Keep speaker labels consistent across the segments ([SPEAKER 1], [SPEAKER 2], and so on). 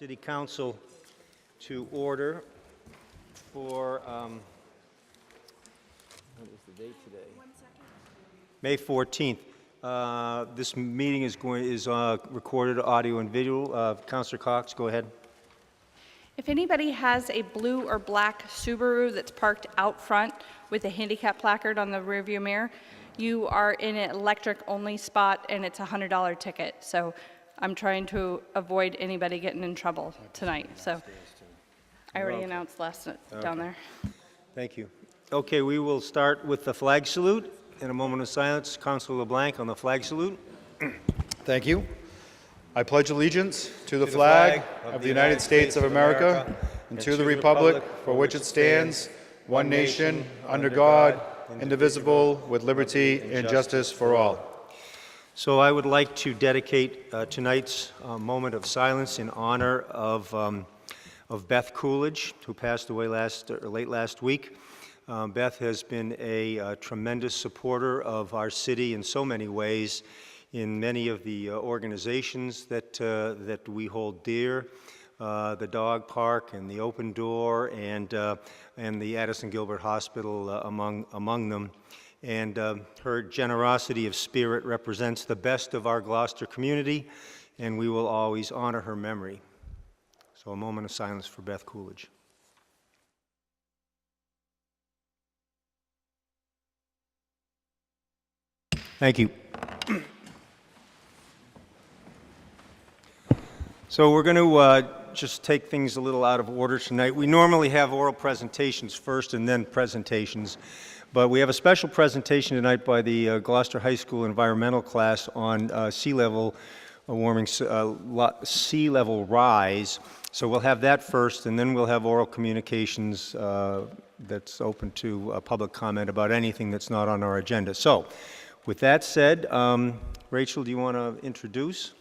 [SPEAKER 1] City Council to order for, what is the date today? May 14th. This meeting is recorded audio and video. Councilor Cox, go ahead.
[SPEAKER 2] If anybody has a blue or black Subaru that's parked out front with a handicap placard on the rearview mirror, you are in an electric-only spot, and it's a $100 ticket. So I'm trying to avoid anybody getting in trouble tonight. So I already announced last night down there.
[SPEAKER 1] Thank you. Okay, we will start with the flag salute. In a moment of silence, Councilor LeBlanc on the flag salute.
[SPEAKER 3] Thank you. I pledge allegiance to the flag of the United States of America and to the republic for which it stands, one nation, under God, indivisible, with liberty and justice for all.
[SPEAKER 1] So I would like to dedicate tonight's moment of silence in honor of Beth Coolidge, who passed away late last week. Beth has been a tremendous supporter of our city in so many ways, in many of the organizations that we hold dear, the dog park and the Open Door and the Addison Gilbert Hospital among them. And her generosity of spirit represents the best of our Gloucester community, and we will always honor her memory. So a moment of silence for Beth Coolidge. Thank you. So we're going to just take things a little out of order tonight. We normally have oral presentations first and then presentations, but we have a special presentation tonight by the Gloucester High School environmental class on sea level warming, sea level rise. So we'll have that first, and then we'll have oral communications that's open to public comment about anything that's not on our agenda. So with that said, Rachel, do you want to introduce?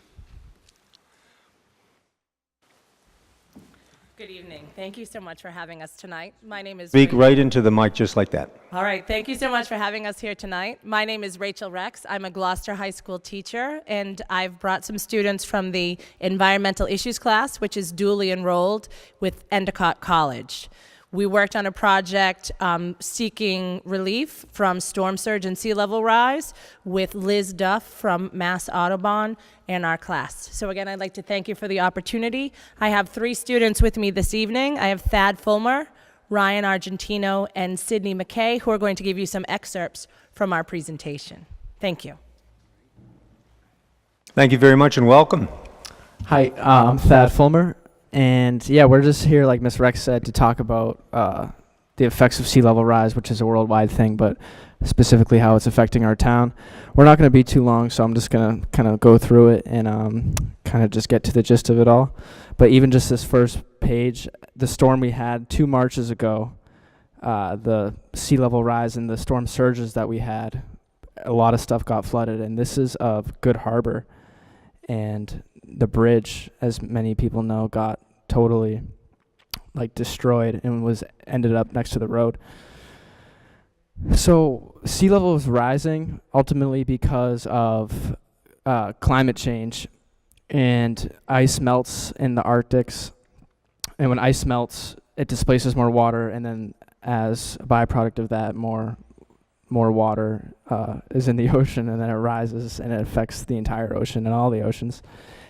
[SPEAKER 4] Good evening. Thank you so much for having us tonight. My name is
[SPEAKER 1] Speak right into the mic just like that.
[SPEAKER 4] All right. Thank you so much for having us here tonight. My name is Rachel Rex. I'm a Gloucester High School teacher, and I've brought some students from the Environmental Issues class, which is dually enrolled with Endicott College. We worked on a project seeking relief from storm surge and sea level rise with Liz Duff from Mass Audubon and our class. So again, I'd like to thank you for the opportunity. I have 3 students with me this evening. I have Thad Fulmer, Ryan Argentino, and Sydney McKay, who are going to give you some excerpts from our presentation. Thank you.
[SPEAKER 1] Thank you very much and welcome.
[SPEAKER 5] Hi, I'm Thad Fulmer. And yeah, we're just here, like Ms. Rex said, to talk about the effects of sea level rise, which is a worldwide thing, but specifically how it's affecting our town. We're not going to be too long, so I'm just going to kind of go through it and kind of just get to the gist of it all. But even just this first page, the storm we had 2 Marches ago, the sea level rise and the storm surges that we had, a lot of stuff got flooded, and this is of Good Harbor. And the bridge, as many people know, got totally destroyed and ended up next to the road. So sea level is rising ultimately because of climate change, and ice melts in the Arctics. And when ice melts, it displaces more water, and then as a byproduct of that, more water is in the ocean, and then it rises and it affects the entire ocean and all the oceans.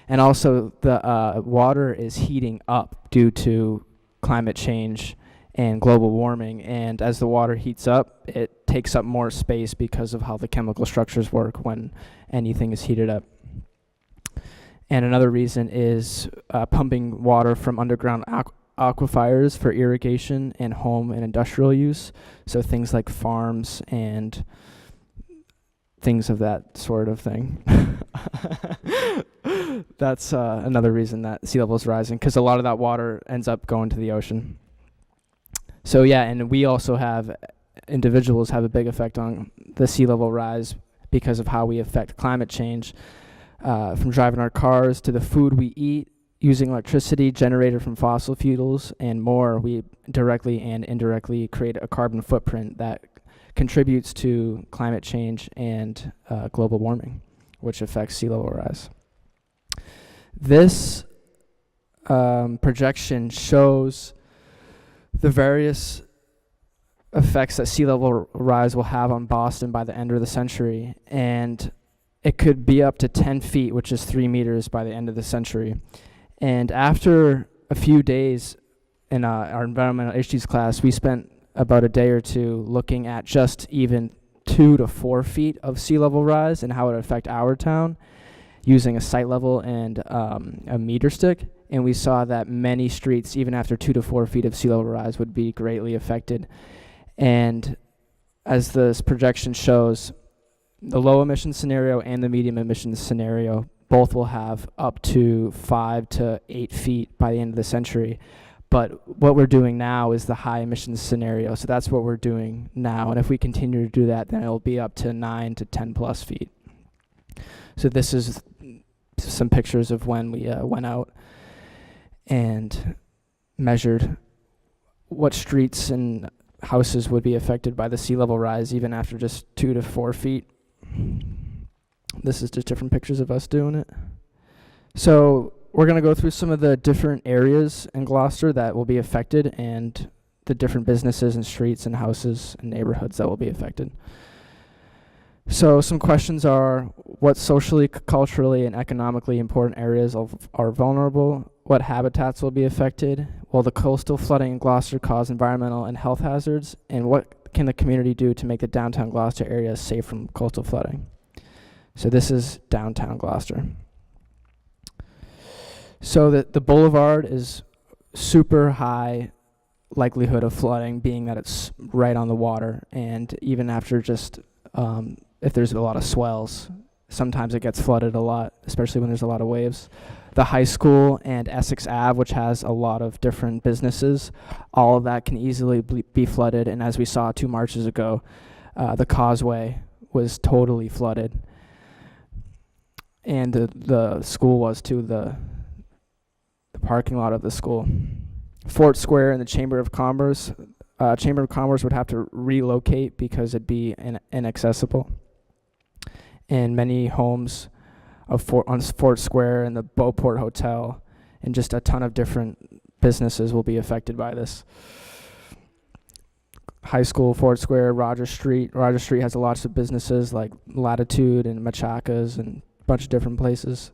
[SPEAKER 5] And also the water is heating up due to climate change and global warming, and as the water heats up, it takes up more space because of how the chemical structures work when anything is heated up. And another reason is pumping water from underground aquifers for irrigation and home and industrial use, so things like farms and things of that sort of thing. That's another reason that sea level is rising, because a lot of that water ends up going to the ocean. So yeah, and we also have, individuals have a big effect on the sea level rise because of how we affect climate change, from driving our cars to the food we eat, using electricity generated from fossil fuels, and more. We directly and indirectly create a carbon footprint that contributes to climate change and global warming, which affects sea level rise. This projection shows the various effects that sea level rise will have on Boston by the end of the century, and it could be up to 10 feet, which is 3 meters by the end of the century. And after a few days in our environmental issues class, we spent about a day or two looking at just even 2 to 4 feet of sea level rise and how it would affect our town using a site level and a meter stick. And we saw that many streets, even after 2 to 4 feet of sea level rise, would be greatly affected. And as this projection shows, the low emission scenario and the medium emission scenario both will have up to 5 to 8 feet by the end of the century. But what we're doing now is the high emissions scenario. So that's what we're doing now. And if we continue to do that, then it'll be up to 9 to 10 plus feet. So this is some pictures of when we went out and measured what streets and houses would be affected by the sea level rise even after just 2 to 4 feet. This is just different pictures of us doing it. So we're going to go through some of the different areas in Gloucester that will be affected and the different businesses and streets and houses and neighborhoods that will be affected. So some questions are, what socially, culturally, and economically important areas are vulnerable? What habitats will be affected? Will the coastal flooding in Gloucester cause environmental and health hazards? And what can the community do to make the downtown Gloucester area safe from coastal flooding? So this is downtown Gloucester. So the boulevard is super high likelihood of flooding, being that it's right on the water, and even after just if there's a lot of swells, sometimes it gets flooded a lot, especially when there's a lot of waves. The high school and Essex Ave, which has a lot of different businesses, all of that can easily be flooded. And as we saw 2 marches ago, the causeway was totally flooded. And the school was too, the parking lot of the school. Fort Square and the Chamber of Commerce would have to relocate because it'd be inaccessible. And many homes on Fort Square and the Beauport Hotel and just a ton of different businesses will be affected by this. High School, Fort Square, Rogers Street. Rogers Street has lots of businesses like Latitude and Machaca's and a bunch of different places.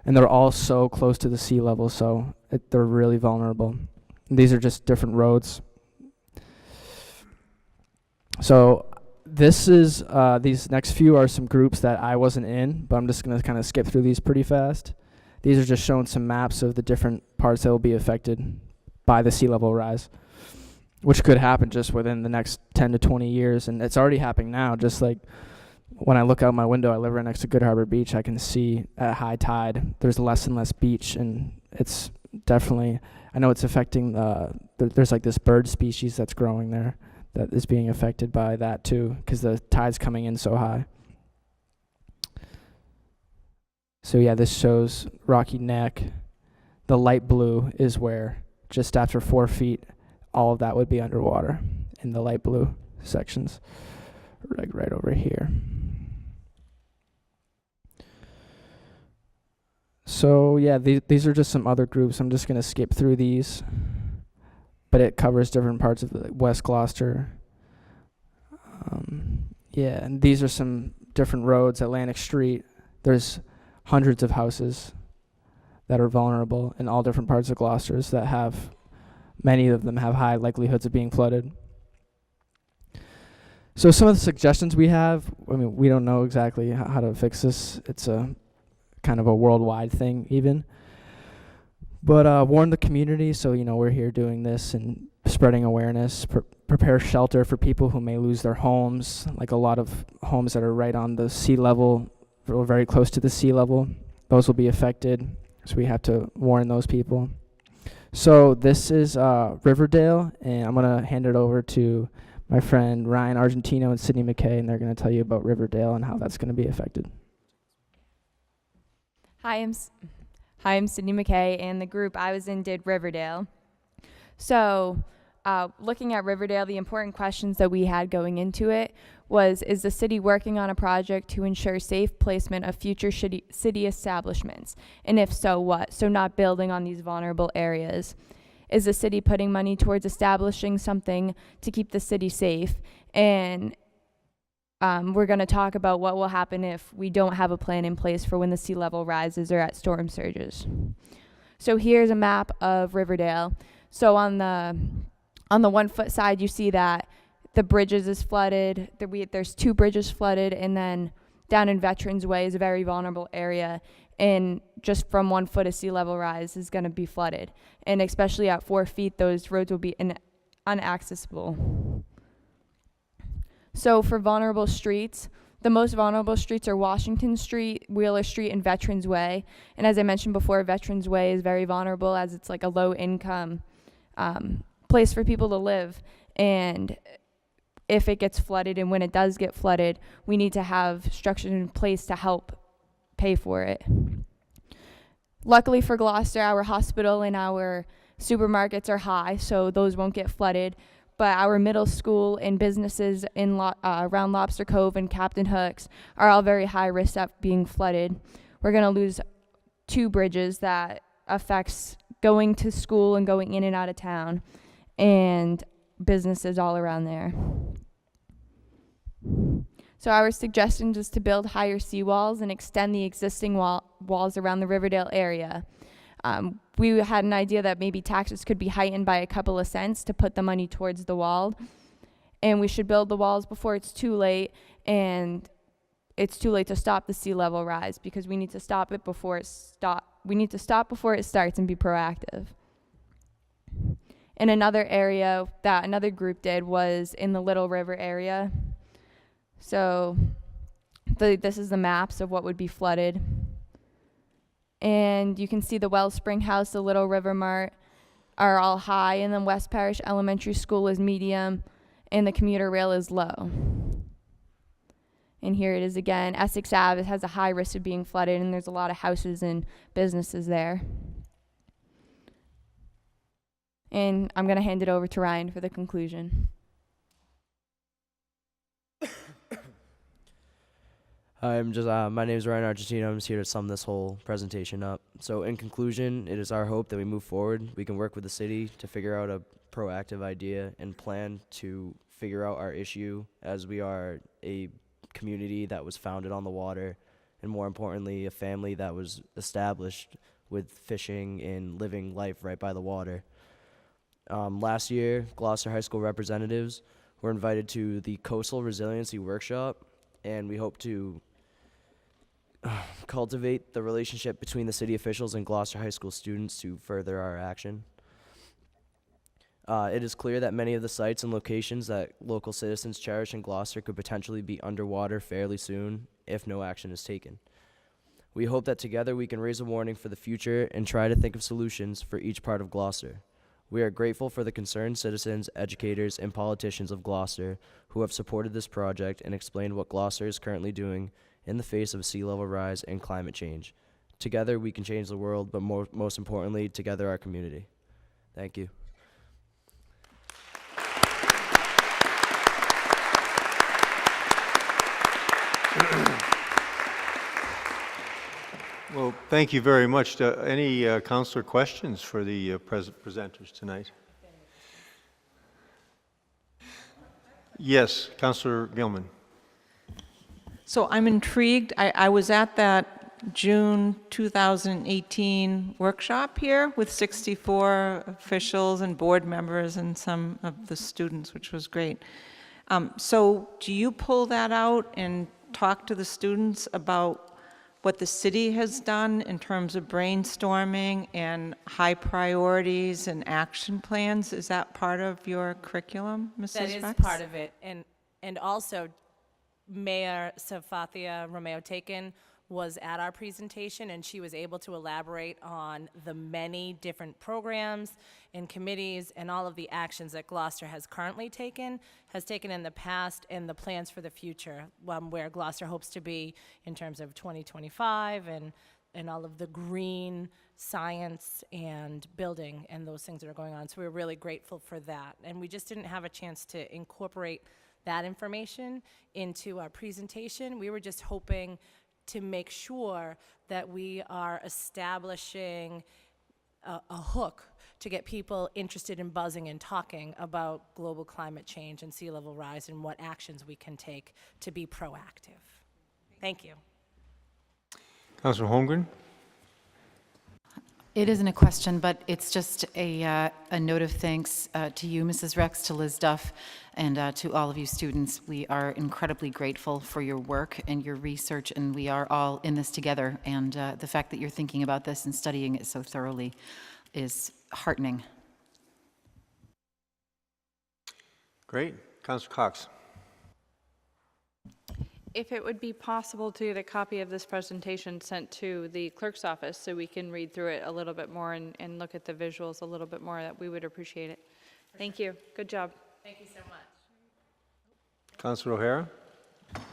[SPEAKER 5] And they're all so close to the sea level, so they're really vulnerable. And these are just different roads. So this is, these next few are some groups that I wasn't in, but I'm just going to kind of skip through these pretty fast. These are just showing some maps of the different parts that will be affected by the sea level rise, which could happen just within the next 10 to 20 years. And it's already happening now. Just like when I look out my window, I live right next to Good Harbor Beach, I can see at high tide, there's less and less beach. And it's definitely, I know it's affecting, there's like this bird species that's growing there that is being affected by that too, because the tide's coming in so high. So yeah, this shows Rocky Neck. The light blue is where just after 4 feet, all of that would be underwater in the light blue sections, like right over here. So yeah, these are just some other groups. I'm just gonna skip through these, but it covers different parts of the West Gloucester. Yeah, and these are some different roads. Atlantic Street, there's hundreds of houses that are vulnerable in all different parts of Gloucester that have, many of them have high likelihoods of being flooded. So some of the suggestions we have, I mean, we don't know exactly how to fix this. It's a kind of a worldwide thing even. But warn the community, so we're here doing this and spreading awareness. Prepare shelter for people who may lose their homes, like a lot of homes that are right on the sea level or very close to the sea level. Those will be affected, so we have to warn those people. So this is Riverdale, and I'm going to hand it over to my friend Ryan Argentino and Sydney McKay, and they're going to tell you about Riverdale and how that's going to be affected.
[SPEAKER 6] Hi, I'm Sydney McKay, and the group I was in did Riverdale. So looking at Riverdale, the important questions that we had going into it was, is the city working on a project to ensure safe placement of future city establishments? And if so, what? So not building on these vulnerable areas. Is the city putting money towards establishing something to keep the city safe? And we're going to talk about what will happen if we don't have a plan in place for when the sea level rises or at storm surges. So here's a map of Riverdale. So on the 1 foot side, you see that the bridges is flooded. There's 2 bridges flooded, and then down in Veterans Way is a very vulnerable area. And just from 1 foot of sea level rise is going to be flooded. And especially at 4 feet, those roads will be unaccessible. So for vulnerable streets, the most vulnerable streets are Washington Street, Wheeler Street, and Veterans Way. And as I mentioned before, Veterans Way is very vulnerable as it's like a low income place for people to live. And if it gets flooded, and when it does get flooded, we need to have structures in place to help pay for it. Luckily for Gloucester, our hospital and our supermarkets are high, so those won't get flooded. But our middle school and businesses in around Lobster Cove and Captain Hooks are all very high risk of being flooded. We're going to lose 2 bridges that affects going to school and going in and out of town, and businesses all around there. So our suggestion is to build higher seawalls and extend the existing walls around the Riverdale area. We had an idea that maybe taxes could be heightened by a couple of cents to put the money towards the wall. And we should build the walls before it's too late, and it's too late to stop the sea level rise, because we need to stop it before it before it starts and be proactive. And another area that another group did was in the Little River area. So this is the maps of what would be flooded. And you can see the Wellspring House, the Little River Mart are all high, and then West Parish Elementary School is medium, and the commuter rail is low. And here it is again. Essex Ave has a high risk of being flooded, and there's a lot of houses and businesses there. And I'm going to hand it over to Ryan for the conclusion.
[SPEAKER 7] Hi, my name is Ryan Argentino. I'm just here to sum this whole presentation up. So in conclusion, it is our hope that we move forward. We can work with the city to figure out a proactive idea and plan to figure out our issue, as we are a community that was founded on the water, and more importantly, a family that was established with fishing and living life right by the water. Last year, Gloucester High School representatives were invited to the Coastal Resiliency Workshop, and we hope to cultivate the relationship between the city officials and Gloucester High School students to further our action. It is clear that many of the sites and locations that local citizens cherish in Gloucester could potentially be underwater fairly soon if no action is taken. We hope that together we can raise a warning for the future and try to think of solutions for each part of Gloucester. We are grateful for the concerned citizens, educators, and politicians of Gloucester who have supported this project and explained what Gloucester is currently doing in the face of sea level rise and climate change. Together we can change the world, but most importantly, together our community. Thank you.
[SPEAKER 1] Well, thank you very much. Any counselor questions for the presenters tonight? Yes, Counselor Gilman.
[SPEAKER 8] So I'm intrigued. I was at that June 2018 workshop here with 64 officials and board members and some of the students, which was great. So do you pull that out and talk to the students about what the city has done in terms of brainstorming and high priorities and action plans? Is that part of your curriculum, Mrs.
[SPEAKER 4] That is
[SPEAKER 8] Rex?
[SPEAKER 4] part of it. And also, Mayor Safathia Romeo-Taken was at our presentation, and she was able to elaborate on the many different programs and committees and all of the actions that Gloucester has currently taken, has taken in the past, and the plans for the future, where Gloucester hopes to be in terms of 2025 and and all of the green science and building and those things that are going on. So we're really grateful for that. And we just didn't have a chance to incorporate that information into our presentation. We were just hoping to make sure that we are establishing a hook to get people interested in buzzing and talking about global climate change and sea level rise and what actions we can take to be proactive. Thank you.
[SPEAKER 1] Councilor Holmgren?
[SPEAKER 9] It isn't a question, but it's just a note of thanks to you, Mrs. Rex, to Liz Duff, and to all of you students. We are incredibly grateful for your work and your research, and we are all in this together. And the fact that you're thinking about this and studying it so thoroughly is heartening.
[SPEAKER 1] Great. Councilor Cox?
[SPEAKER 2] If it would be possible to get a copy of this presentation sent to the clerk's office so we can read through it a little bit more and look at the visuals a little bit more, that we would appreciate it. Thank you. Good job.
[SPEAKER 4] Thank you so much.
[SPEAKER 1] Councilor O'Hara?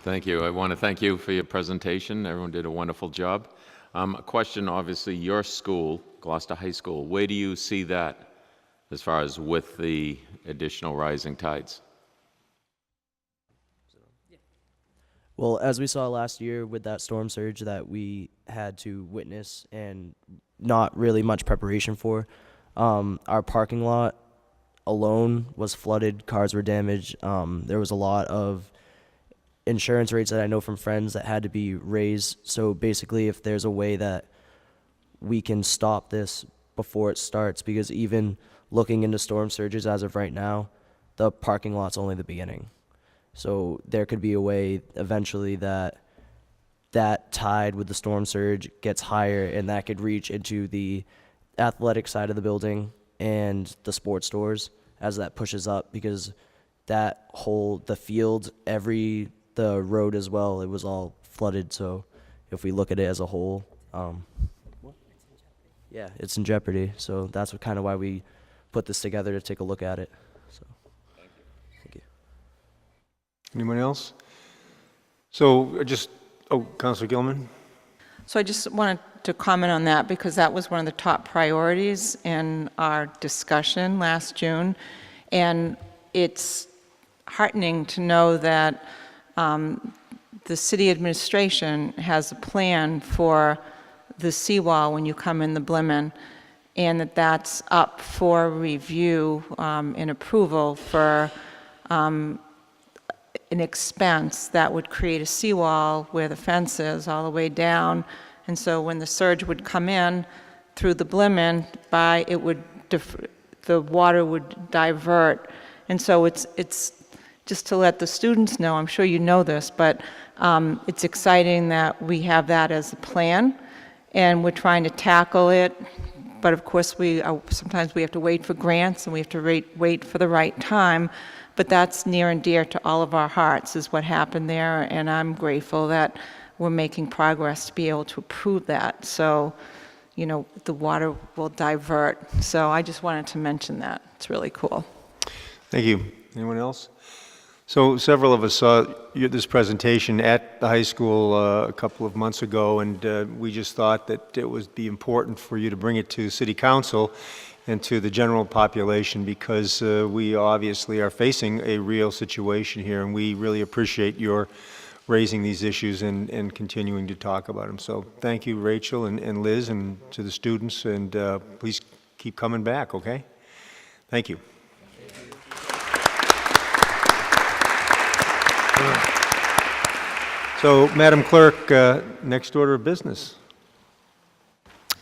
[SPEAKER 10] Thank you. I want to thank you for your presentation. Everyone did a wonderful job. A question, obviously, your school, Gloucester High School, where do you see that as far as with the additional rising tides?
[SPEAKER 7] Well, as we saw last year with that storm surge that we had to witness and not really much preparation for, our parking lot alone was flooded, cars were damaged. There was a lot of insurance rates that I know from friends that had to be raised. So basically, if there's a way that we can stop this before it starts, because even looking into storm surges as of right now, the parking lot's only the beginning. So there could be a way eventually that tide with the storm surge gets higher, and that could reach into the athletic side of the building and the sports stores as that pushes up, because that the field, the road as well, it was all flooded. So if we look at it as a whole, yeah, it's in jeopardy. So that's kind of why we put this together, to take a look at it. So thank you.
[SPEAKER 1] Anyone else? So Councilor Gilman?
[SPEAKER 8] So I just wanted to comment on that because that was one of the top priorities in our discussion last June. And it's heartening to know that the city administration has a plan for the seawall when you come in the Blimmen, and that's up for review and approval for an expense that would create a seawall where the fence is all the way down. And so when the surge would come in through the Blimmen, the water would divert. And so it's just to let the students know, I'm sure you know this, but it's exciting that we have that as a plan, and we're trying to tackle it. But of course, sometimes we have to wait for grants, and we have to wait for the right time. But that's near and dear to all of our hearts, is what happened there, and I'm grateful that we're making progress to be able to approve that. So, the water will divert. So I just wanted to mention that. It's really cool.
[SPEAKER 1] Thank you. Anyone else? So several of us saw this presentation at the high school a couple of months ago, and we just thought that it would be important for you to bring it to City Council and to the general population, because we obviously are facing a real situation here, and we really appreciate your raising these issues and continuing to talk about them. So thank you, Rachel and Liz, and to the students, and please keep coming back, okay? Thank you. So, Madam Clerk, next order of business.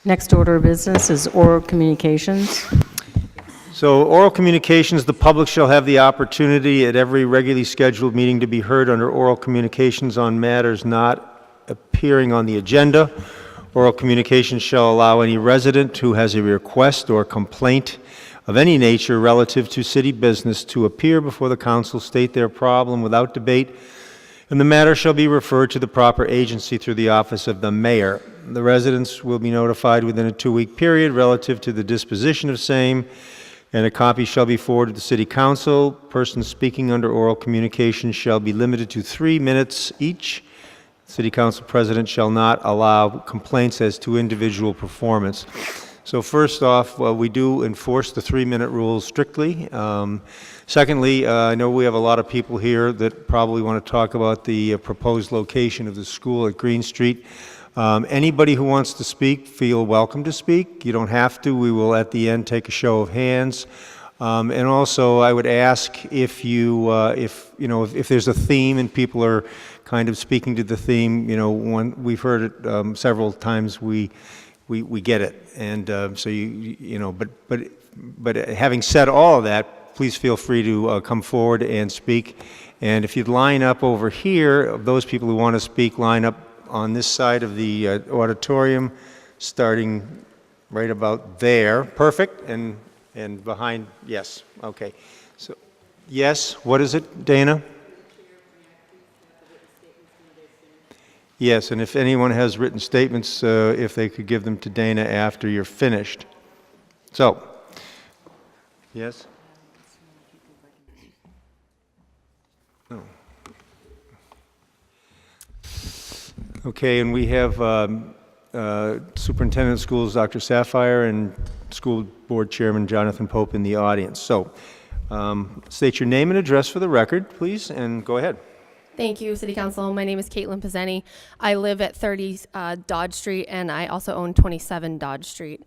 [SPEAKER 11] Next order of business is oral communications.
[SPEAKER 1] So, oral communications, the public shall have the opportunity at every regularly scheduled meeting to be heard under oral communications on matters not appearing on the agenda. Oral communications shall allow any resident who has a request or complaint of any nature relative to city business to appear before the council, state their problem without debate, and the matter shall be referred to the proper agency through the office of the mayor. The residents will be notified within a 2-week period relative to the disposition of same, and a copy shall be forwarded to City Council. Persons speaking under oral communication shall be limited to 3 minutes each. City Council President shall not allow complaints as to individual performance. So first off, we do enforce the 3-minute rule strictly. Secondly, I know we have a lot of people here that probably want to talk about the proposed location of the school at Green Street. Anybody who wants to speak, feel welcome to speak. You don't have to. We will, at the end, take a show of hands. And also, I would ask if if there's a theme and people are kind of speaking to the theme, we've heard it several times. We get it, and so but having said all of that, please feel free to come forward and speak. And if you'd line up over here, those people who want to speak, line up on this side of the auditorium, starting right about there. Perfect. And behind, yes, okay. So, yes, what is it, Dana? Yes, and if anyone has written statements, if they could give them to Dana after you're finished. So, yes? No. Okay, and we have Superintendent of Schools, Dr. Sapphire, and School Board Chairman Jonathan Pope in the audience. So, state your name and address for the record, please, and go ahead.
[SPEAKER 12] Thank you, City Council. My name is Caitlin Pizzeni. I live at 30 Dodge Street, and I also own 27 Dodge Street.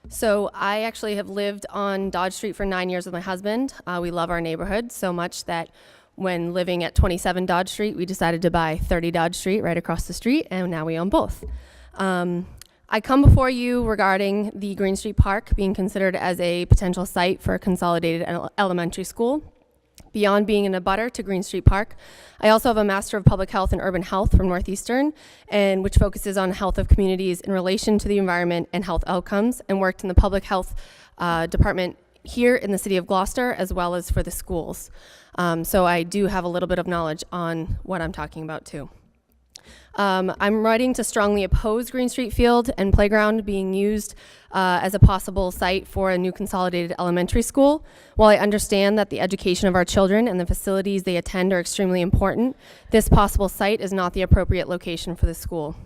[SPEAKER 12] So I actually have lived on Dodge Street for 9 years with my husband. We love our neighborhood so much that when living at 27 Dodge Street, we decided to buy 30 Dodge Street right across the street, and now we own both. I come before you regarding the Green Street Park being considered as a potential site for a consolidated elementary school. Beyond being an abutter to Green Street Park, I also have a Master of Public Health and Urban Health from Northeastern, and which focuses on health of communities in relation to the environment and health outcomes, and worked in the public health department here in the city of Gloucester, as well as for the schools. So I do have a little bit of knowledge on what I'm talking about too. I'm writing to strongly oppose Green Street Field and Playground being used as a possible site for a new consolidated elementary school. While I understand that the education of our children and the facilities they attend are extremely important, this possible site is not the appropriate location for the school.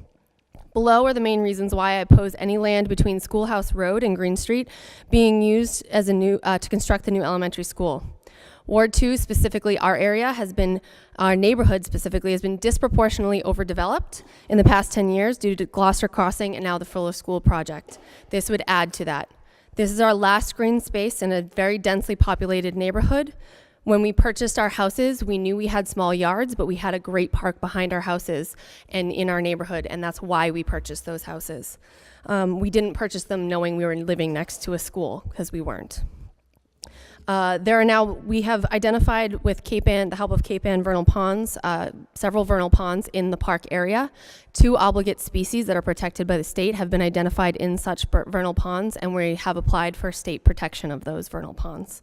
[SPEAKER 12] Below are the main reasons why I oppose any land between Schoolhouse Road and Green Street being used as to construct the new elementary school. Ward 2, specifically our neighborhood specifically, has been disproportionately overdeveloped in the past 10 years due to Gloucester Crossing and now the Fuller School project. This would add to that. This is our last green space in a very densely populated neighborhood. When we purchased our houses, we knew we had small yards, but we had a great park behind our houses and in our neighborhood, and that's why we purchased those houses. We didn't purchase them knowing we were living next to a school, because we weren't. We have identified with the help of Cape Ann vernal ponds, several vernal ponds in the park area. 2 obligate species that are protected by the state have been identified in such vernal ponds, and we have applied for state protection of those vernal ponds.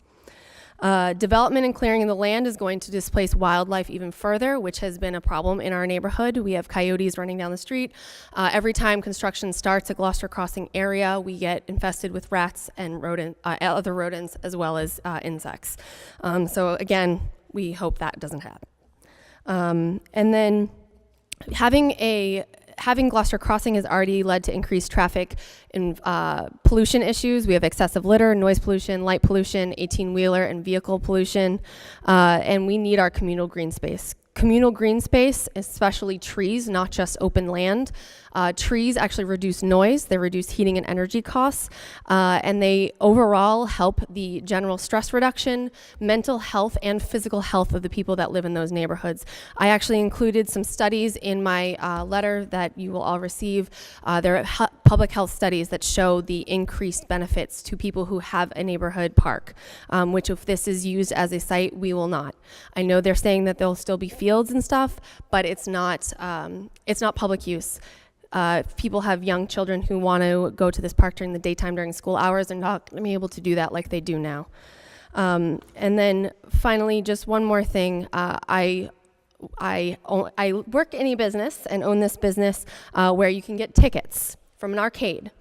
[SPEAKER 12] Development and clearing of the land is going to displace wildlife even further, which has been a problem in our neighborhood. We have coyotes running down the street. Every time construction starts at Gloucester Crossing area, we get infested with rats and other rodents as well as insects. So again, we hope that doesn't happen. And then having Gloucester Crossing has already led to increased traffic and pollution issues. We have excessive litter, noise pollution, light pollution, 18-wheeler, and vehicle pollution, and we need our communal green space. Communal green space, especially trees, not just open land. Trees actually reduce noise, they reduce heating and energy costs, and they overall help the general stress reduction, mental health, and physical health of the people that live in those neighborhoods. I actually included some studies in my letter that you will all receive. There are public health studies that show the increased benefits to people who have a neighborhood park, which if this is used as a site, we will not. I know they're saying that there'll still be fields and stuff, but it's not public use. If people have young children who want to go to this park during the daytime during school hours, they're not going to be able to do that like they do now. And then finally, just one more thing. I work in a business and own this business where you can get tickets from an arcade.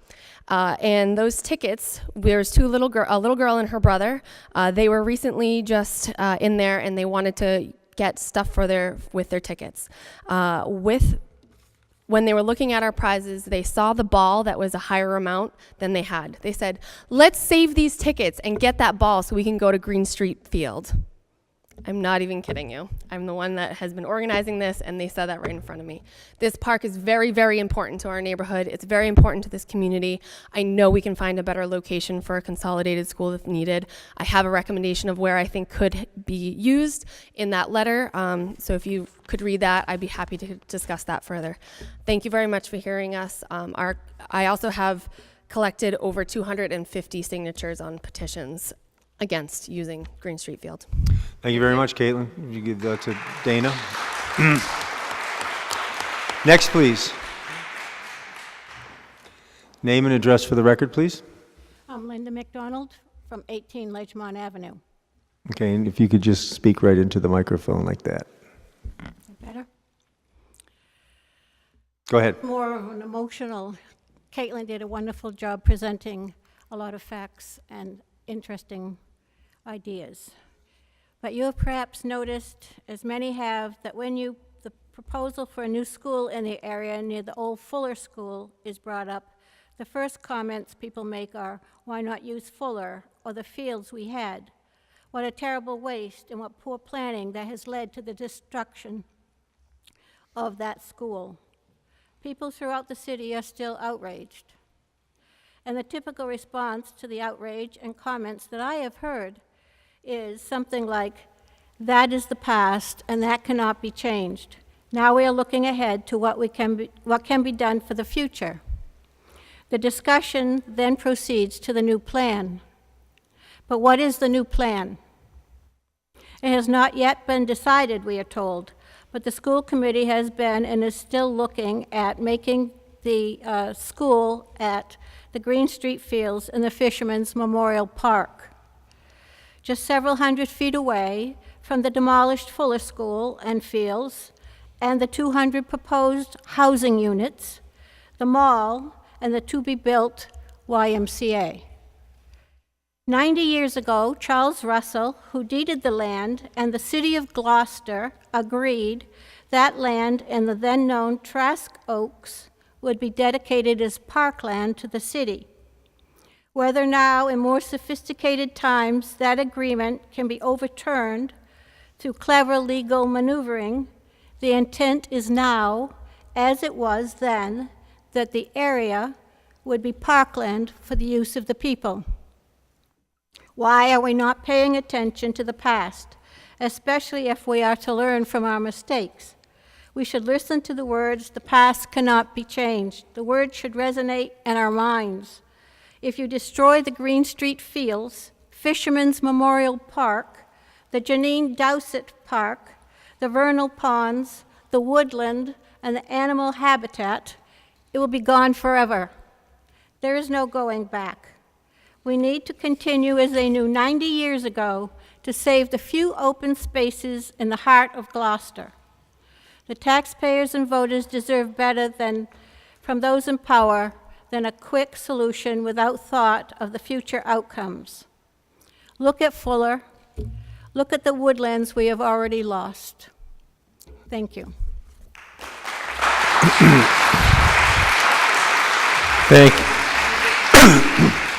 [SPEAKER 12] And those tickets, there's a little girl and her brother. They were recently just in there, and they wanted to get stuff with their tickets. When they were looking at our prizes, they saw the ball that was a higher amount than they had. They said, let's save these tickets and get that ball so we can go to Green Street Field. I'm not even kidding you. I'm the one that has been organizing this, and they said that right in front of me. This park is very, very important to our neighborhood. It's very important to this community. I know we can find a better location for a consolidated school if needed. I have a recommendation of where I think could be used in that letter. So if you could read that, I'd be happy to discuss that further. Thank you very much for hearing us. I also have collected over 250 signatures on petitions against using Green Street Field.
[SPEAKER 1] Thank you very much, Caitlin. Would you give that to Dana? Next, please. Name and address for the record, please.
[SPEAKER 13] I'm Linda McDonald from 18 Ledgemont Avenue.
[SPEAKER 1] Okay, and if you could just speak right into the microphone like that.
[SPEAKER 13] Better?
[SPEAKER 1] Go ahead.
[SPEAKER 13] More of an emotional. Caitlin did a wonderful job presenting a lot of facts and interesting ideas. But you have perhaps noticed, as many have, that when the proposal for a new school in the area near the old Fuller School is brought up, the first comments people make are, why not use Fuller or the fields we had? What a terrible waste and what poor planning that has led to the destruction of that school. People throughout the city are still outraged. And the typical response to the outrage and comments that I have heard is something like, that is the past and that cannot be changed. Now we are looking ahead to what can be done for the future. The discussion then proceeds to the new plan. But what is the new plan? It has not yet been decided, we are told, but the school committee has been and is still looking at making the school at the Green Street Fields in the Fisherman's Memorial Park. Just several hundred feet away from the demolished Fuller School and fields and the 200 proposed housing units, the mall, and the to-be-built YMCA. 90 years ago, Charles Russell, who deeded the land, and the city of Gloucester agreed that land in the then-known Trask Oaks would be dedicated as parkland to the city. Whether now, in more sophisticated times, that agreement can be overturned through clever legal maneuvering, the intent is now, as it was then, that the area would be parkland for the use of the people. Why are we not paying attention to the past, especially if we are to learn from our mistakes? We should listen to the words, the past cannot be changed. The words should resonate in our minds. If you destroy the Green Street Fields, Fisherman's Memorial Park, the Janine Dowsett Park, the vernal ponds, the woodland, and the animal habitat, it will be gone forever. There is no going back. We need to continue as they knew 90 years ago to save the few open spaces in the heart of Gloucester. The taxpayers and voters deserve better from those in power than a quick solution without thought of the future outcomes. Look at Fuller. Look at the woodlands we have already lost. Thank you.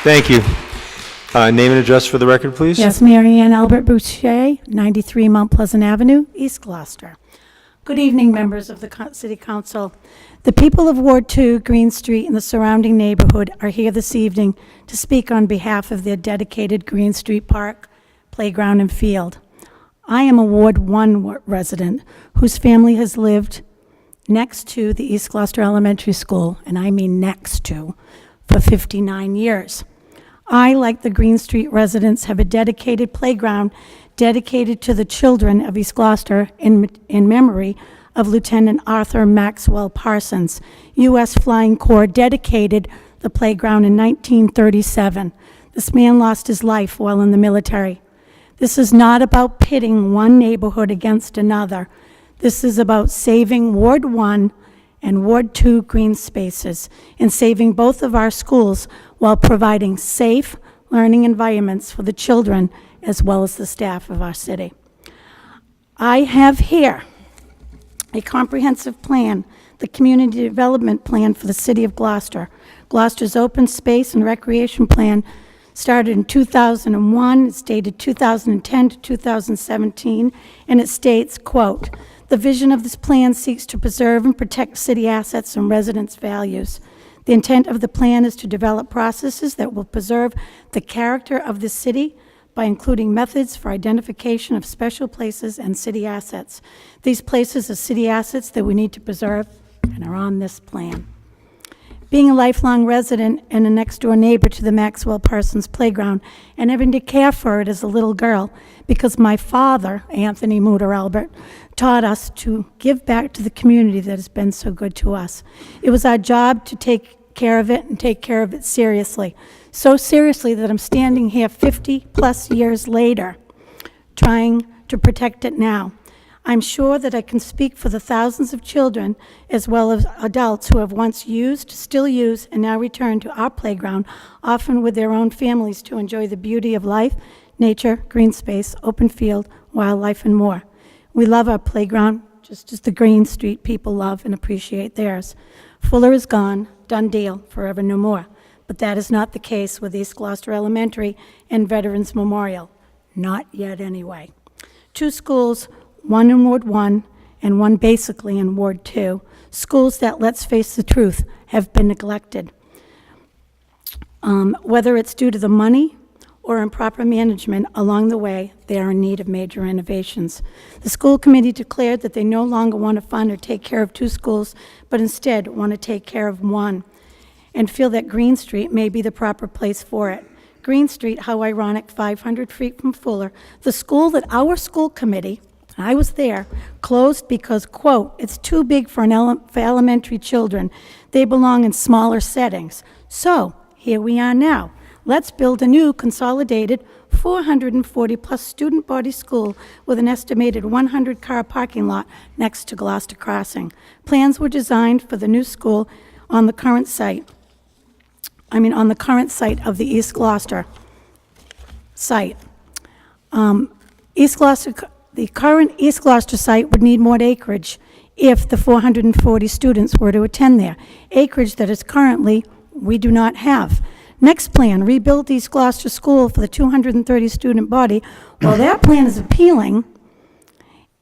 [SPEAKER 1] Thank you. Name and address for the record, please.
[SPEAKER 14] Yes, Mary Ann Albert Boucher, 93 Mount Pleasant Avenue, East Gloucester. Good evening, members of the City Council. The people of Ward 2, Green Street, and the surrounding neighborhood are here this evening to speak on behalf of their dedicated Green Street Park, playground, and field. I am a Ward 1 resident whose family has lived next to the East Gloucester Elementary School, and I mean next to, for 59 years. I, like the Green Street residents, have a dedicated playground dedicated to the children of East Gloucester in memory of Lieutenant Arthur Maxwell Parsons. U.S. Flying Corps dedicated the playground in 1937. This man lost his life while in the military. This is not about pitting one neighborhood against another. This is about saving Ward 1 and Ward 2 green spaces and saving both of our schools while providing safe learning environments for the children as well as the staff of our city. I have here a comprehensive plan, the Community Development Plan for the City of Gloucester. Gloucester's Open Space and Recreation Plan started in 2001. It's dated 2010 to 2017, and it states, quote, "The vision of this plan seeks to preserve and protect city assets and residents' values. The intent of the plan is to develop processes that will preserve the character of the city by including methods for identification of special places and city assets. These places are city assets that we need to preserve and are on this plan." Being a lifelong resident and a next-door neighbor to the Maxwell Parsons Playground and having to care for it as a little girl because my father, Anthony Mutter Albert, taught us to give back to the community that has been so good to us. It was our job to take care of it and take care of it seriously. So seriously that I'm standing here 50-plus years later trying to protect it now. I'm sure that I can speak for the thousands of children as well as adults who have once used, still use, and now return to our playground, often with their own families to enjoy the beauty of life, nature, green space, open field, wildlife, and more. We love our playground just as the Green Street people love and appreciate theirs. Fuller is gone, done deal, forever no more. But that is not the case with East Gloucester Elementary and Veterans Memorial. Not yet, anyway. 2 schools, one in Ward 1 and one basically in Ward 2, schools that, let's face the truth, have been neglected. Whether it's due to the money or improper management along the way, they are in need of major innovations. The school committee declared that they no longer want to fund or take care of 2 schools, but instead want to take care of one, and feel that Green Street may be the proper place for it. Green Street, how ironic, 500 feet from Fuller, the school that our school committee, I was there, closed because, quote, "It's too big for elementary children. They belong in smaller settings." So, here we are now. Let's build a new consolidated 440-plus student body school with an estimated 100-car parking lot next to Gloucester Crossing. Plans were designed for the new school on the current site. On the current site of the East Gloucester site. The current East Gloucester site would need more acreage if the 440 students were to attend there, acreage that is currently we do not have. Next plan, rebuild East Gloucester School for the 230 student body. While that plan is appealing,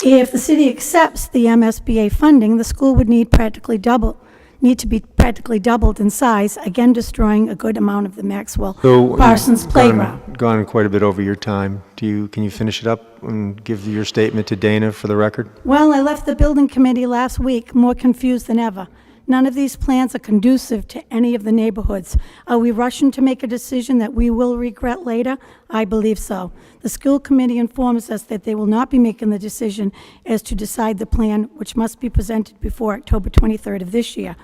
[SPEAKER 14] if the city accepts the MSBA funding, the school would need to be practically doubled in size, again destroying a good amount of the Maxwell Parsons Playground.
[SPEAKER 1] Gone quite a bit over your time. Can you finish it up and give your statement to Dana for the record?
[SPEAKER 14] Well, I left the building committee last week more confused than ever. None of these plans are conducive to any of the neighborhoods. Are we rushing to make a decision that we will regret later? I believe so. The school committee informs us that they will not be making the decision as to decide the plan, which must be presented before October 23rd of this year.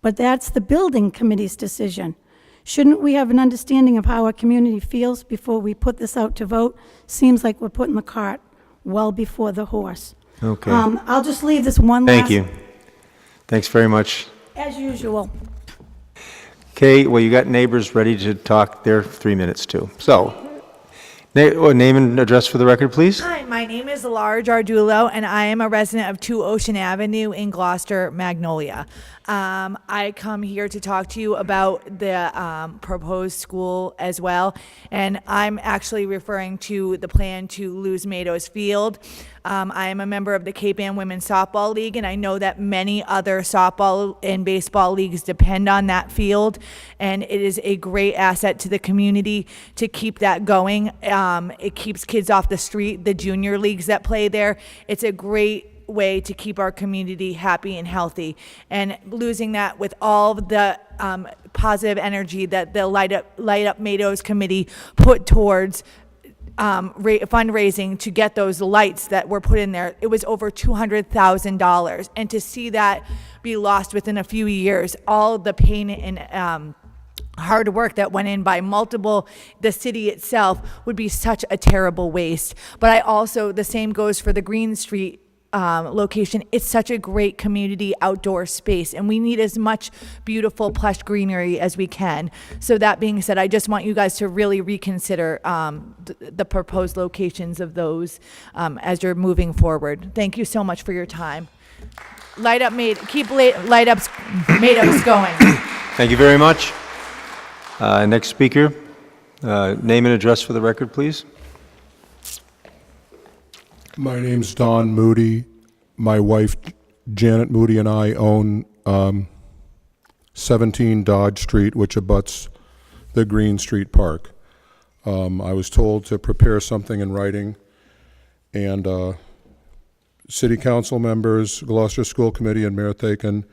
[SPEAKER 14] But that's the building committee's decision. Shouldn't we have an understanding of how our community feels before we put this out to vote? Seems like we're putting the cart well before the horse.
[SPEAKER 1] Okay.
[SPEAKER 14] I'll just leave this one
[SPEAKER 1] Thank you. Thanks very much.
[SPEAKER 14] As usual.
[SPEAKER 1] Okay, well, you got neighbors ready to talk. They're 3 minutes too. So, name and address for the record, please.
[SPEAKER 15] Hi, my name is Laura Jardulo, and I am a resident of 2 Ocean Avenue in Gloucester, Magnolia. I come here to talk to you about the proposed school as well, and I'm actually referring to the plan to lose Meadows Field. I am a member of the Cape Ann Women's Softball League, and I know that many other softball and baseball leagues depend on that field, and it is a great asset to the community to keep that going. It keeps kids off the street, the junior leagues that play there. It's a great way to keep our community happy and healthy, and losing that with all the positive energy that the Light Up Meadows committee put towards fundraising to get those lights that were put in there. It was over $200,000, and to see that be lost within a few years, all the pain and hard work that went in by the city itself would be such a terrible waste. But the same goes for the Green Street location. It's such a great community outdoor space, and we need as much beautiful plush greenery as we can. So that being said, I just want you guys to really reconsider the proposed locations of those as you're moving forward. Thank you so much for your time. Light ups made us going.
[SPEAKER 1] Thank you very much. Next speaker, name and address for the record, please.
[SPEAKER 16] My name's Don Moody. My wife, Janet Moody, and I own 17 Dodge Street, which abuts the Green Street Park. I was told to prepare something in writing, and City Council members, Gloucester School Committee, and Mayor Thakin,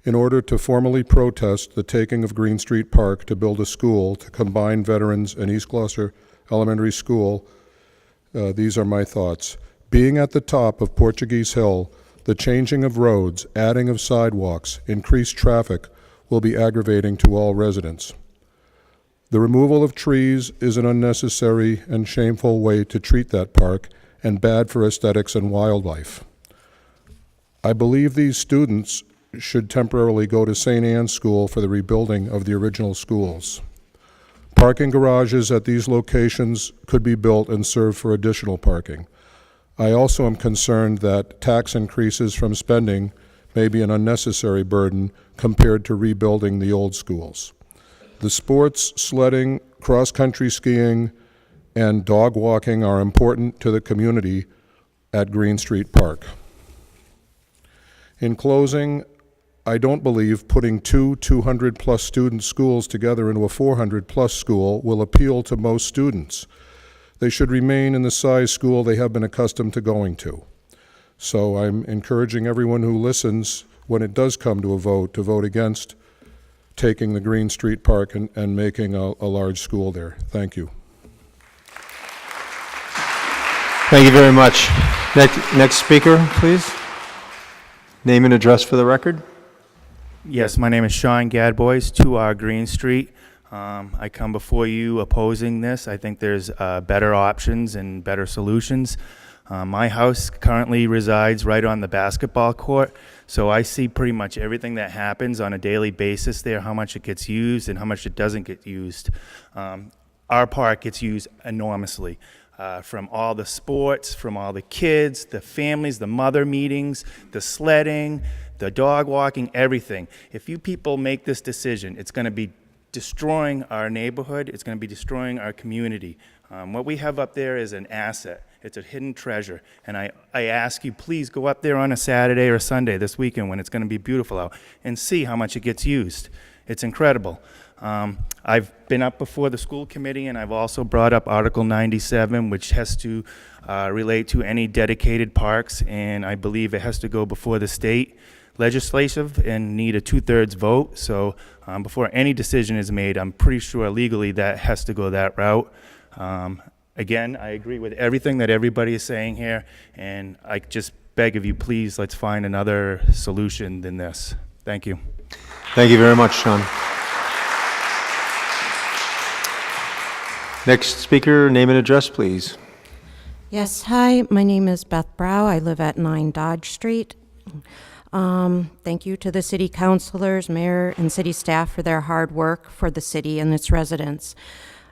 [SPEAKER 16] in order to formally protest the taking of Green Street Park to build a school to combine veterans and East Gloucester Elementary School, these are my thoughts. Being at the top of Portuguese Hill, the changing of roads, adding of sidewalks, increased traffic will be aggravating to all residents. The removal of trees is an unnecessary and shameful way to treat that park and bad for aesthetics and wildlife. I believe these students should temporarily go to St. Anne's School for the rebuilding of the original schools. Parking garages at these locations could be built and serve for additional parking. I also am concerned that tax increases from spending may be an unnecessary burden compared to rebuilding the old schools. The sports, sledding, cross-country skiing, and dog walking are important to the community at Green Street Park. In closing, I don't believe putting two 200-plus student schools together into a 400-plus school will appeal to most students. They should remain in the size school they have been accustomed to going to. So I'm encouraging everyone who listens, when it does come to vote against taking the Green Street Park and making a large school there. Thank you.
[SPEAKER 1] Thank you very much. Next speaker, please. Name and address for the record.
[SPEAKER 17] Yes, my name is Sean Gadboys, 2R Green Street. I come before you opposing this. I think there's better options and better solutions. My house currently resides right on the basketball court, so I see pretty much everything that happens on a daily basis there, how much it gets used and how much it doesn't get used. Our park gets used enormously. From all the sports, from all the kids, the families, the mother meetings, the sledding, the dog walking, everything. If you people make this decision, it's going to be destroying our neighborhood. It's going to be destroying our community. What we have up there is an asset. It's a hidden treasure. And I ask you, please go up there on a Saturday or Sunday this weekend when it's going to be beautiful out and see how much it gets used. It's incredible. I've been up before the school committee, and I've also brought up Article 97, which has to relate to any dedicated parks, and I believe it has to go before the state legislative and need a 2/3 vote. So before any decision is made, I'm pretty sure legally that has to go that route. Again, I agree with everything that everybody is saying here, and I just beg of you, please, let's find another solution than this. Thank you.
[SPEAKER 1] Thank you very much, Sean. Next speaker, name and address, please.
[SPEAKER 18] Yes, hi, my name is Beth Brow. I live at 9 Dodge Street. Thank you to the city councilors, mayor, and city staff for their hard work for the city and its residents.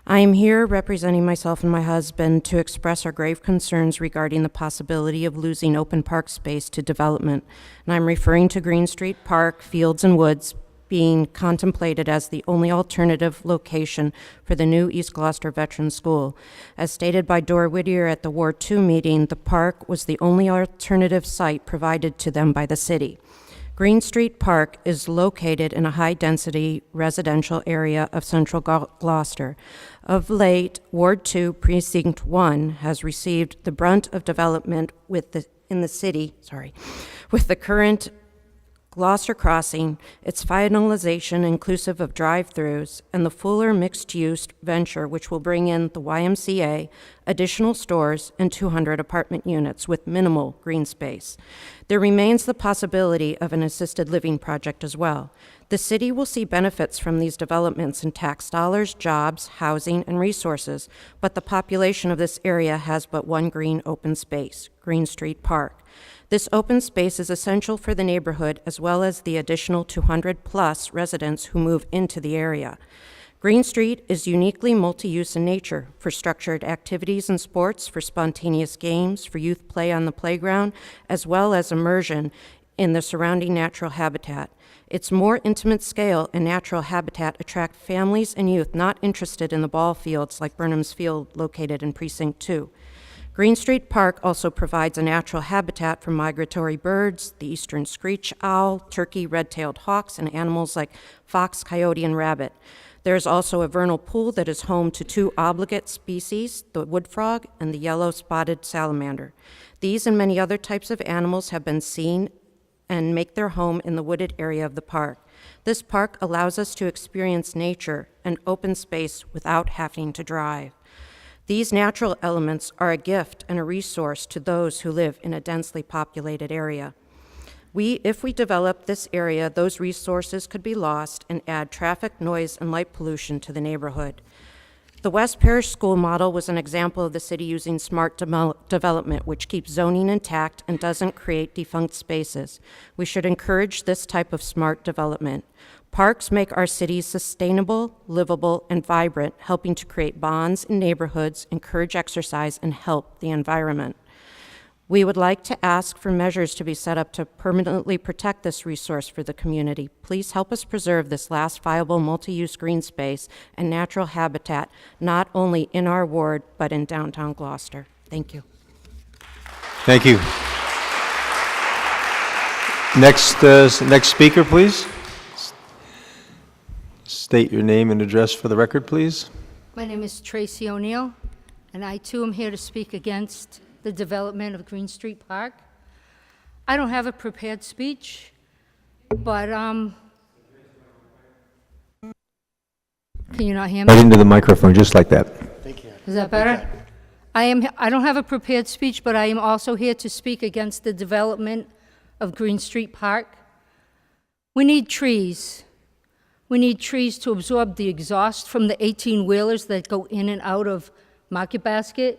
[SPEAKER 18] I am here representing myself and my husband to express our grave concerns regarding the possibility of losing open park space to development. And I'm referring to Green Street Park, Fields and Woods being contemplated as the only alternative location for the new East Gloucester Veterans School. As stated by Dora Whittier at the Ward 2 meeting, the park was the only alternative site provided to them by the city. Green Street Park is located in a high-density residential area of central Gloucester. Of late, Ward 2, Precinct 1 has received the brunt of development with the current Gloucester Crossing, its finalization inclusive of drive-throughs, and the Fuller mixed-use venture, which will bring in the YMCA, additional stores, and 200 apartment units with minimal green space. There remains the possibility of an assisted living project as well. The city will see benefits from these developments in tax dollars, jobs, housing, and resources, but the population of this area has but one green open space, Green Street Park. This open space is essential for the neighborhood as well as the additional 200-plus residents who move into the area. Green Street is uniquely multi-use in nature for structured activities and sports, for spontaneous games, for youth play on the playground, as well as immersion in the surrounding natural habitat. Its more intimate scale and natural habitat attract families and youth not interested in the ball fields like Burnham's Field located in Precinct 2. Green Street Park also provides a natural habitat for migratory birds, the eastern screech owl, turkey, red-tailed hawks, and animals like fox, coyote, and rabbit. There is also a vernal pool that is home to two obligate species, the wood frog and the yellow-spotted salamander. These and many other types of animals have been seen and make their home in the wooded area of the park. This park allows us to experience nature and open space without having to drive. These natural elements are a gift and a resource to those who live in a densely populated area. If we develop this area, those resources could be lost and add traffic, noise, and light pollution to the neighborhood. The West Parish School model was an example of the city using smart development, which keeps zoning intact and doesn't create defunct spaces. We should encourage this type of smart development. Parks make our cities sustainable, livable, and vibrant, helping to create bonds in neighborhoods, encourage exercise, and help the environment. We would like to ask for measures to be set up to permanently protect this resource for the community. Please help us preserve this last viable multi-use green space and natural habitat, not only in our ward, but in downtown Gloucester. Thank you.
[SPEAKER 1] Thank you. Next speaker, please. State your name and address for the record, please.
[SPEAKER 19] My name is Tracy O'Neill, and I too am here to speak against the development of Green Street Park. I don't have a prepared speech, but can you not hear me?
[SPEAKER 1] Right into the microphone, just like that.
[SPEAKER 19] Is that better? I don't have a prepared speech, but I am also here to speak against the development of Green Street Park. We need trees. We need trees to absorb the exhaust from the 18-wheelers that go in and out of Market Basket.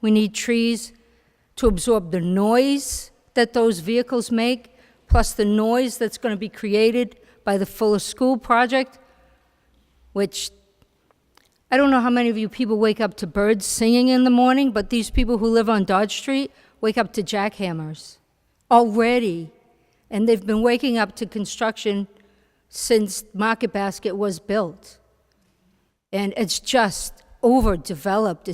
[SPEAKER 19] We need trees to absorb the noise that those vehicles make, plus the noise that's going to be created by the Fuller School project, which I don't know how many of you people wake up to birds singing in the morning, but these people who live on Dodge Street wake up to jackhammers already. And they've been waking up to construction since Market Basket was built. And it's just overdeveloped.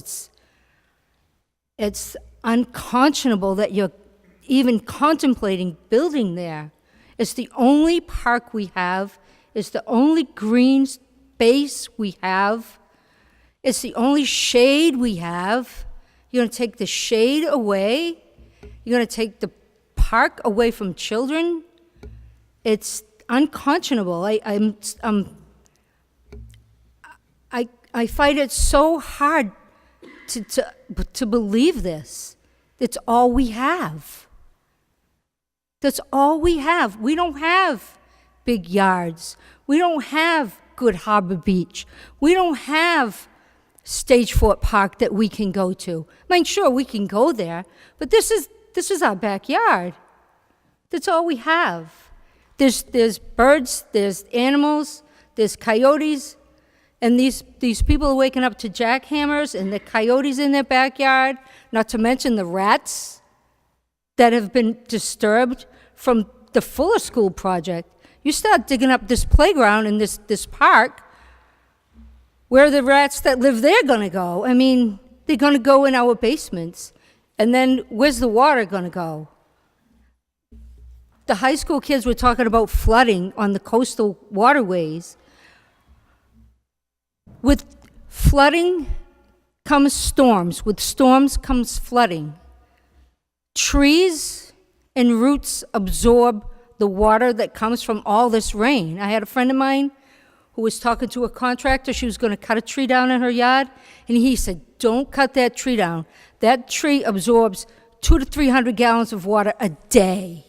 [SPEAKER 19] It's unconscionable that you're even contemplating building there. It's the only park we have. It's the only green space we have. It's the only shade we have. You're going to take the shade away. You're going to take the park away from children. It's unconscionable. I find it so hard to believe this. It's all we have. That's all we have. We don't have big yards. We don't have Good Harbor Beach. We don't have Stagefort Park that we can go to. I mean, sure, we can go there, but this is our backyard. That's all we have. There's birds, there's animals, there's coyotes, and these people are waking up to jackhammers and the coyotes in their backyard, not to mention the rats that have been disturbed from the Fuller School project. You start digging up this playground in this park, where are the rats that live there going to go? I mean, they're going to go in our basements. And then where's the water going to go? The high school kids were talking about flooding on the coastal waterways. With flooding comes storms. With storms comes flooding. Trees and roots absorb the water that comes from all this rain. I had a friend of mine who was talking to a contractor. She was going to cut a tree down in her yard, and he said, don't cut that tree down. That tree absorbs 200 to 300 gallons of water a day.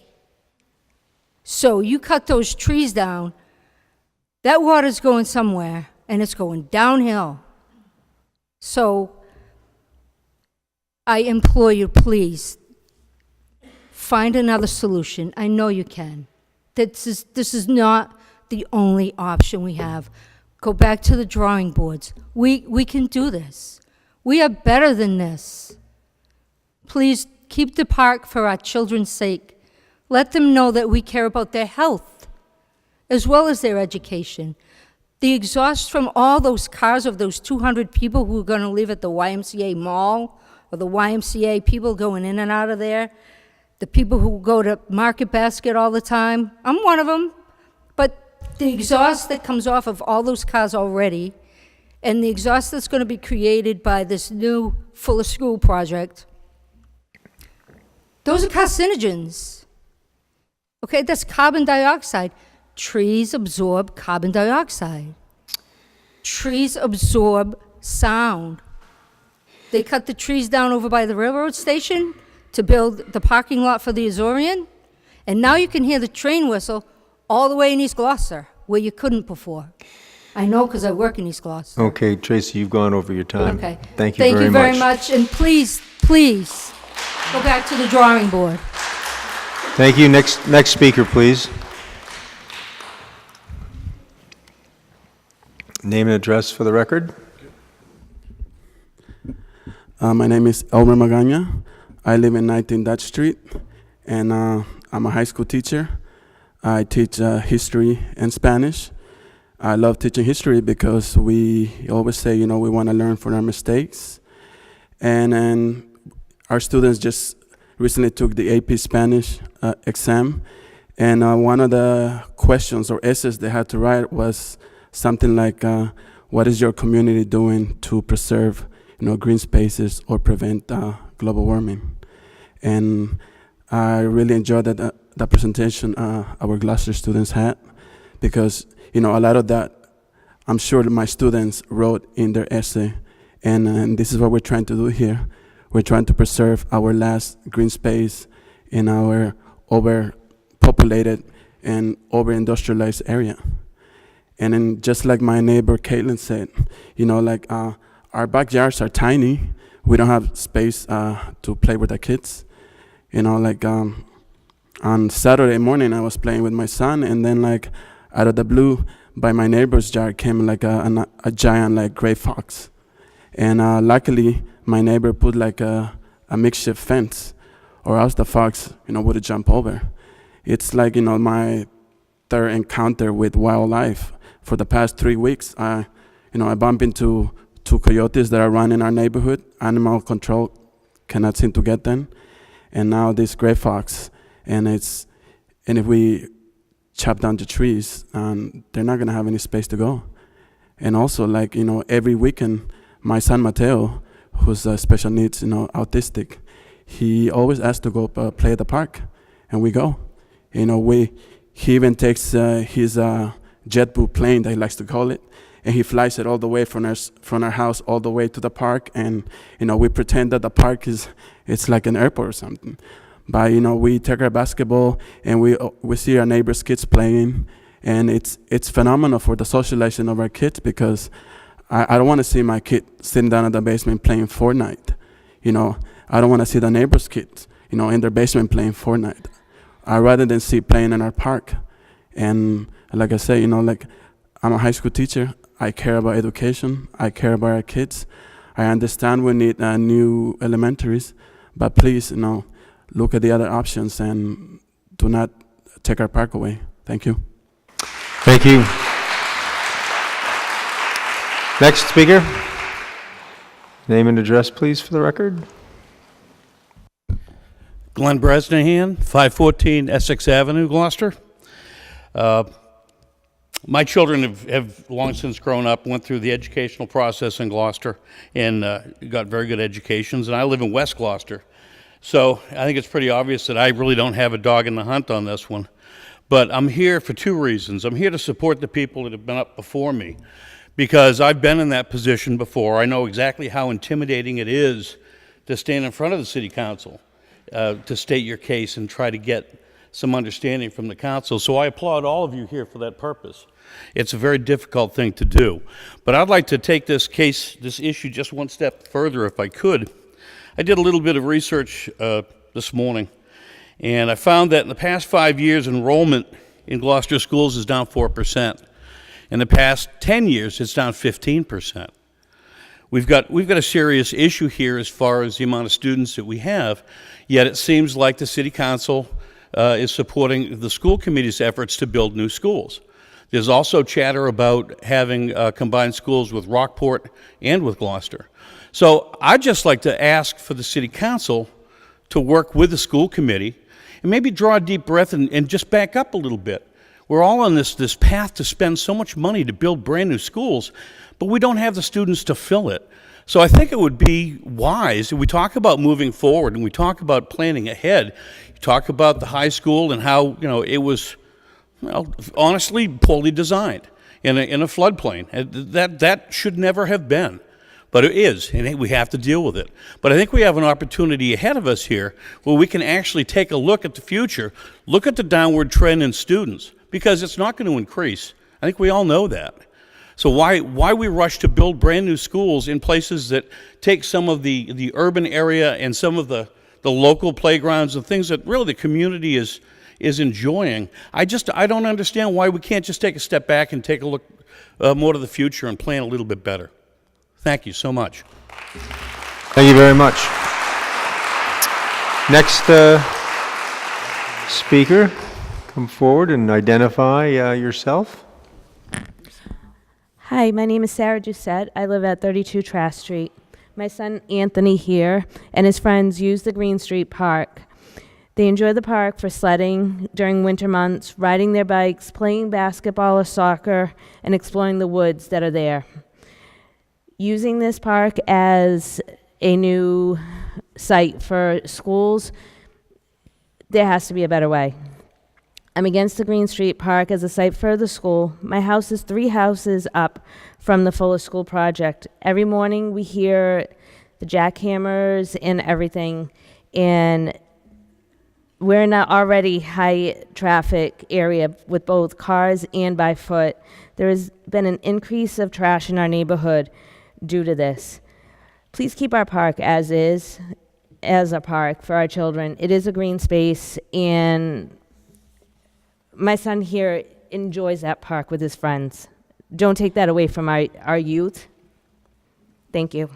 [SPEAKER 19] So you cut those trees down, That water's going somewhere, and it's going downhill. So I implore you, please, find another solution. I know you can. This is not the only option we have. Go back to the drawing boards. We can do this. We are better than this. Please keep the park for our children's sake. Let them know that we care about their health as well as their education. The exhaust from all those cars of those 200 people who are going to live at the YMCA mall, or the YMCA people going in and out of there, the people who go to Market Basket all the time. I'm one of them. But the exhaust that comes off of all those cars already, and the exhaust that's going to be created by this new Fuller School project, those are carcinogens. Okay, that's carbon dioxide. Trees absorb carbon dioxide. Trees absorb sound. They cut the trees down over by the railroad station to build the parking lot for the Azorian, and now you can hear the train whistle all the way in East Gloucester, where you couldn't before. I know because I work in East Gloucester.
[SPEAKER 1] Okay, Tracy, you've gone over your time.
[SPEAKER 19] Okay.
[SPEAKER 1] Thank you very much.
[SPEAKER 19] Thank you very much, and please, please, go back to the drawing board.
[SPEAKER 1] Thank you. Next speaker, please. Name and address for the record.
[SPEAKER 20] My name is Elmer Magana. I live in 19 Dutch Street, and I'm a high school teacher. I teach history and Spanish. I love teaching history because we always say, you know, we want to learn from our mistakes. And our students just recently took the AP Spanish exam, and one of the questions or essays they had to write was something like, what is your community doing to preserve, you know, green spaces or prevent global warming? And I really enjoyed that presentation our Gloucester students had, because, you know, a lot of that I'm sure my students wrote in their essay, and this is what we're trying to do here. We're trying to preserve our last green space in our overpopulated and over-industrialized area. And then just like my neighbor Caitlin said, you know, like our backyards are tiny. We don't have space to play with our kids. You know, like on Saturday morning I was playing with my son, and then like out of the blue by my neighbor's yard came like a giant like gray fox. And luckily my neighbor put like a makeshift fence, or else the fox, you know, would jump over. It's like, you know, my third encounter with wildlife. For the past 3 weeks, I bump into 2 coyotes that are running in our neighborhood. Animal control cannot seem to get them. And now this gray fox, and if we chop down the trees, they're not gonna have any space to go. And also, like, you know, every weekend, my son Mateo, who's special needs, you know, autistic, he always asks to go play at the park, and we go. You know, he even takes his JetBlue plane, that he likes to call it, and he flies it all the way from our house all the way to the park. And, you know, we pretend that the park it's like an airport or something. But, you know, we take our basketball and we see our neighbors' kids playing, and it's phenomenal for the socialization of our kids, because I don't want to see my kid sitting down in the basement playing Fortnite. You know, I don't want to see the neighbors' kids, you know, in their basement playing Fortnite. I'd rather than see playing in our park. And like I say, you know, like, I'm a high school teacher. I care about education. I care about our kids. I understand we need new elementaries, but please, you know, look at the other options and do not take our park away. Thank you.
[SPEAKER 1] Thank you. Next speaker. Name and address, please, for the record.
[SPEAKER 21] Glenn Bresnahan, 514 Essex Avenue, Gloucester. My children have long since grown up, went through the educational process in Gloucester, and got very good educations, and I live in West Gloucester. So I think it's pretty obvious that I really don't have a dog in the hunt on this one. But I'm here for 2 reasons. I'm here to support the people that have been up before me, because I've been in that position before. I know exactly how intimidating it is to stand in front of the city council, to state your case and try to get some understanding from the council. So I applaud all of you here for that purpose. It's a very difficult thing to do. But I'd like to take this issue just one step further if I could. I did a little bit of research this morning, and I found that in the past 5 years, enrollment in Gloucester schools is down 4%. In the past 10 years, it's down 15%. We've got a serious issue here as far as the amount of students that we have, yet it seems like the City Council is supporting the school committee's efforts to build new schools. There's also chatter about having combined schools with Rockport and with Gloucester. So I'd just like to ask for the City Council to work with the school committee and maybe draw a deep breath and just back up a little bit. We're all on this path to spend so much money to build brand new schools, but we don't have the students to fill it. So I think it would be wise, if we talk about moving forward and we talk about planning ahead, you talk about the high school and how, it was, honestly poorly designed in a floodplain. That should never have been. But it is, and we have to deal with it. But I think we have an opportunity ahead of us here where we can actually take a look at the future, look at the downward trend in students, because it's not going to increase. I think we all know that. So why we rush to build brand new schools in places that take some of the urban area and some of the local playgrounds and things that really the community is enjoying. I don't understand why we can't just take a step back and take a look more to the future and plan a little bit better. Thank you so much.
[SPEAKER 1] Thank you very much. Next speaker, come forward and identify yourself.
[SPEAKER 3] Hi, my name is Sarah Doucette. I live at 32 Trask Street. My son Anthony here and his friends use the Green Street Park. They enjoy the park for sledding during winter months, riding their bikes, playing basketball or soccer, and exploring the woods that are there. Using this park as a new site for schools, there has to be a better way. I'm against the Green Street Park as a site for the school. My house is 3 houses up from the Fuller School project. Every morning we hear the jackhammers and everything, and we're in an already high traffic area with both cars and by foot. There has been an increase of trash in our neighborhood due to this. Please keep our park as is, as a park for our children. It is a green space, and my son here enjoys that park with his friends. Don't take that away from our youth. Thank you.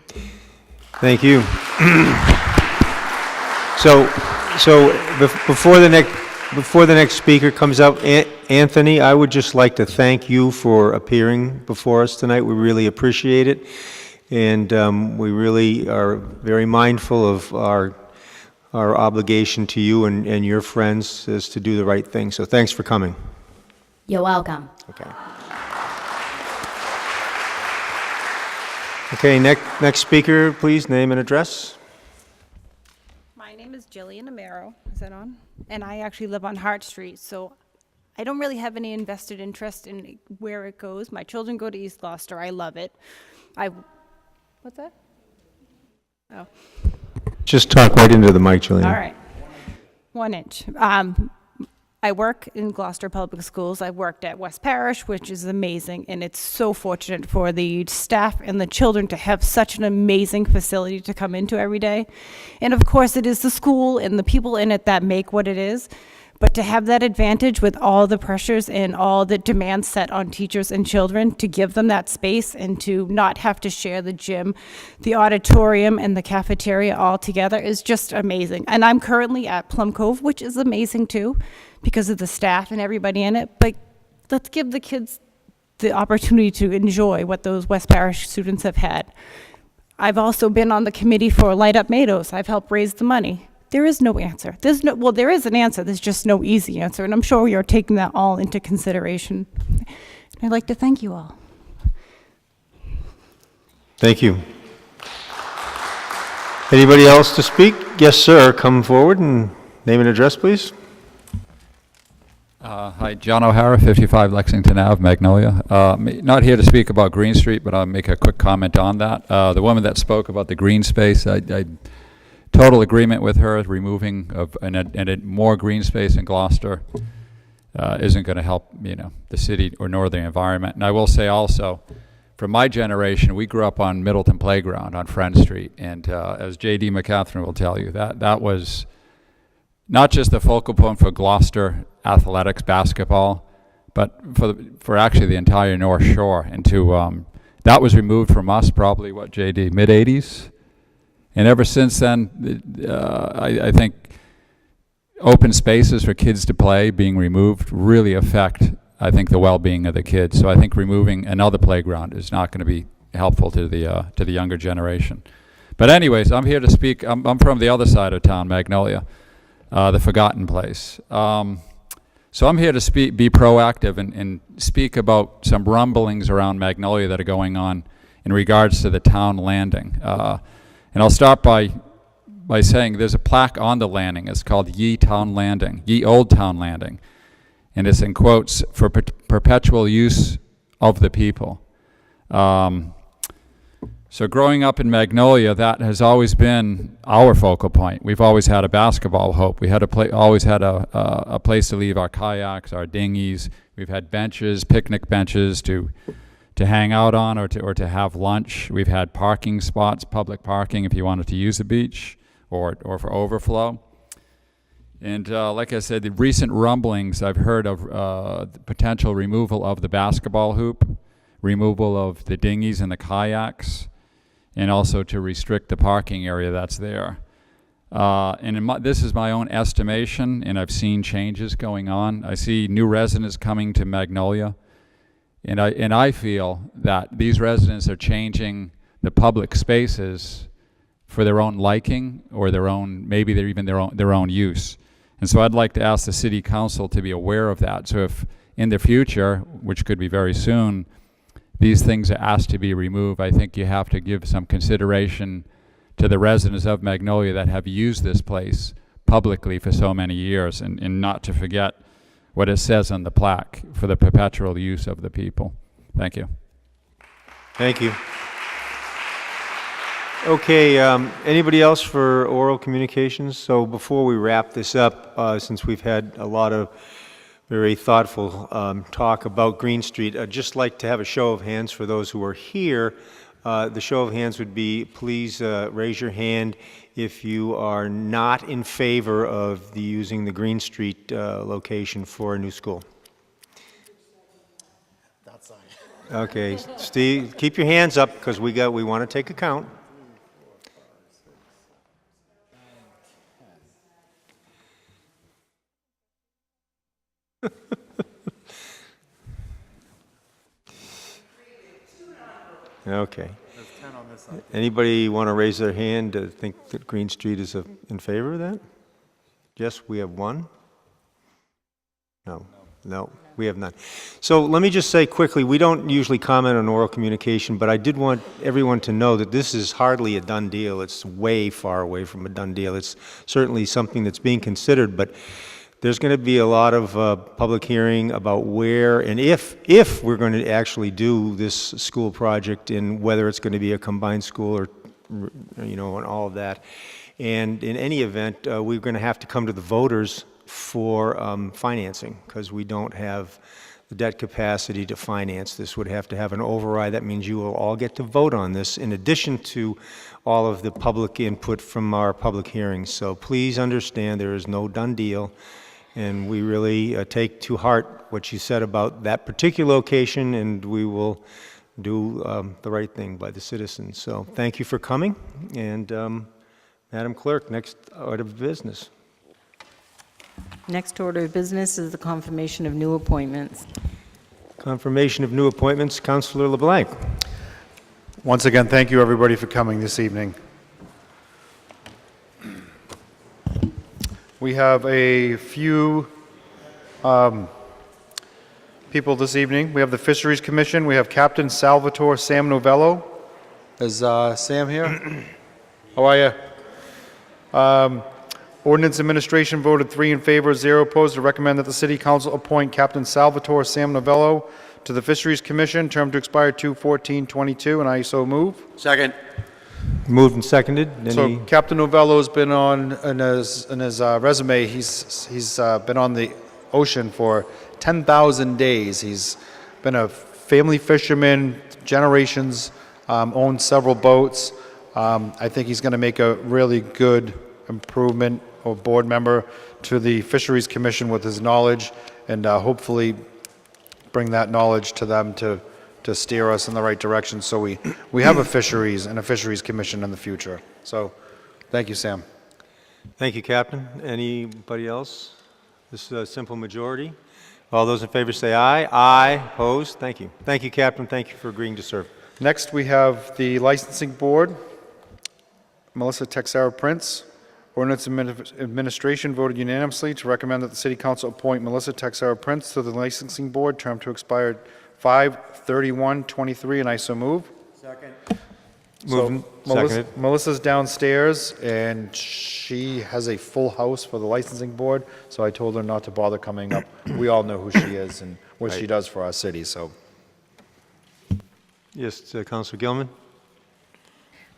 [SPEAKER 1] Thank you. So before the next speaker comes up, Anthony, I would just like to thank you for appearing before us tonight. We really appreciate it, and we really are very mindful of our obligation to you and your friends is to do the right thing. So thanks for coming.
[SPEAKER 22] You're welcome.
[SPEAKER 1] Okay. Okay, next speaker, please, name and address.
[SPEAKER 23] My name is Jillian Amaro, is that on? And I actually live on Hart Street, so I don't really have any invested interest in where it goes. My children go to East Gloucester, I love it. What's that? Oh.
[SPEAKER 1] Just talk right into the mic, Jillian.
[SPEAKER 23] All right. 1 inch. I work in Gloucester Public Schools. I've worked at West Parish, which is amazing, and it's so fortunate for the staff and the children to have such an amazing facility to come into every day. And of course, it is the school and the people in it that make what it is. But to have that advantage with all the pressures and all the demands set on teachers and children, to give them that space and to not have to share the gym, the auditorium, and the cafeteria all together is just amazing. And I'm currently at Plum Cove, which is amazing too, because of the staff and everybody in it. But let's give the kids the opportunity to enjoy what those West Parish students have had. I've also been on the committee for Light Up Mados. I've helped raise the money. There is no answer. Well, there is an answer. There's just no easy answer. And I'm sure you're taking that all into consideration. I'd like to thank you all.
[SPEAKER 1] Thank you. Anybody else to speak? Yes, sir. Come forward and name and address, please.
[SPEAKER 24] Hi, John O'Hara, 55 Lexington Ave, Magnolia. Not here to speak about Green Street, but I'll make a quick comment on that. The woman that spoke about the green space, I total agreement with her. Removing of more green space in Gloucester isn't going to help, the city or nor the environment. And I will say also, from my generation, we grew up on Middleton Playground on Friend Street, and as J.D. McCatherine will tell you, that was not just the focal point for Gloucester athletics basketball, but for actually the entire North Shore. And that was removed from us probably, J.D., mid-'80s? And ever since then, I think open spaces for kids to play being removed really affect, I think, the well-being of the kids. So I think removing another playground is not going to be helpful to the younger generation. But anyways, I'm here to speak. I'm from the other side of town, Magnolia, the forgotten place. So I'm here to be proactive and speak about some rumblings around Magnolia that are going on in regards to the town landing. And I'll start by saying there's a plaque on the landing. It's called Ye Old Town Landing. And it's in quotes, for perpetual use of the people. So growing up in Magnolia, that has always been our focal point. We've always had a basketball hope. We had always had a place to leave our kayaks, our dinghies. We've had benches, picnic benches to hang out on or to have lunch. We've had parking spots, public parking if you wanted to use the beach or for overflow. And like I said, the recent rumblings I've heard of the potential removal of the basketball hoop, removal of the dinghies and the kayaks, and also to restrict the parking area that's there. This is my own estimation, and I've seen changes going on. I see new residents coming to Magnolia, and I feel that these residents are changing the public spaces for their own liking or their own use. And so I'd like to ask the City Council to be aware of that. So if in the future, which could be very soon, these things are asked to be removed, I think you have to give some consideration to the residents of Magnolia that have used this place publicly for so many years, and not to forget what it says on the plaque, for the perpetual use of the people. Thank you.
[SPEAKER 1] Thank you. Okay, anybody else for oral communications? So before we wrap this up, since we've had a lot of very thoughtful talk about Green Street, I'd just like to have a show of hands for those who are here. The show of hands would be, please raise your hand if you are not in favor of using the Green Street location for a new school. Okay, Steve, keep your hands up because we want to take a count. Okay. Anybody want to raise their hand to think that Green Street is in favor of that? Yes, we have one. No, we have none. So let me just say quickly, we don't usually comment on oral communication, but I did want everyone to know that this is hardly a done deal. It's way far away from a done deal. It's certainly something that's being considered, but there's going to be a lot of public hearing about where and if we're going to actually do this school project, and whether it's going to be a combined school or, and all of that. And in any event, we're going to have to come to the voters for financing, because we don't have the debt capacity to finance this. Would have to have an override. That means you will all get to vote on this in addition to all of the public input from our public hearings. So please understand there is no done deal. And we really take to heart what you said about that particular location, and we will do the right thing by the citizens. So thank you for coming. And Madam Clerk, next order of business.
[SPEAKER 11] Next order of business is the confirmation of new appointments.
[SPEAKER 1] Confirmation of new appointments. Councilor LeBlanc.
[SPEAKER 2] Once again, thank you everybody for coming this evening. We have a few people this evening. We have the Fisheries Commission. We have Captain Salvatore Sam Novello. Is Sam here? How are you? Ordinance Administration voted 3 in favor, 0 opposed to recommend that the City Council appoint Captain Salvatore Sam Novello to the Fisheries Commission, term to expire 2/14/22, and I so move. Second.
[SPEAKER 1] Moved and seconded.
[SPEAKER 2] So
[SPEAKER 1] Any,
[SPEAKER 2] Captain Novello's been on, in his resume, he's been on the ocean for 10,000 days. He's been a family fisherman, generations, owned several boats. I think he's going to make a really good improvement or board member to the Fisheries Commission with his knowledge, and hopefully bring that knowledge to them to steer us in the right direction, so we have a fisheries and a fisheries commission in the future. So, thank you, Sam.
[SPEAKER 1] thank you, Captain. Anybody else? This is a simple majority. All those in favor say aye. Aye. Opposed? Thank you. Thank you, Captain. Thank you for agreeing to serve.
[SPEAKER 2] Next, we have the licensing board. Melissa Texera Prince. Ordinance Administration voted unanimously to recommend that the City Council appoint Melissa Texera Prince to the licensing board, term to expire 5/31/23, and I so move.
[SPEAKER 1] Second.
[SPEAKER 2] So,
[SPEAKER 1] Moved and seconded.
[SPEAKER 2] Melissa's downstairs, and she has a full house for the licensing board, so I told her not to bother coming up. We all know who she is and what she does for our city, so.
[SPEAKER 1] Yes, Councilor Gilman.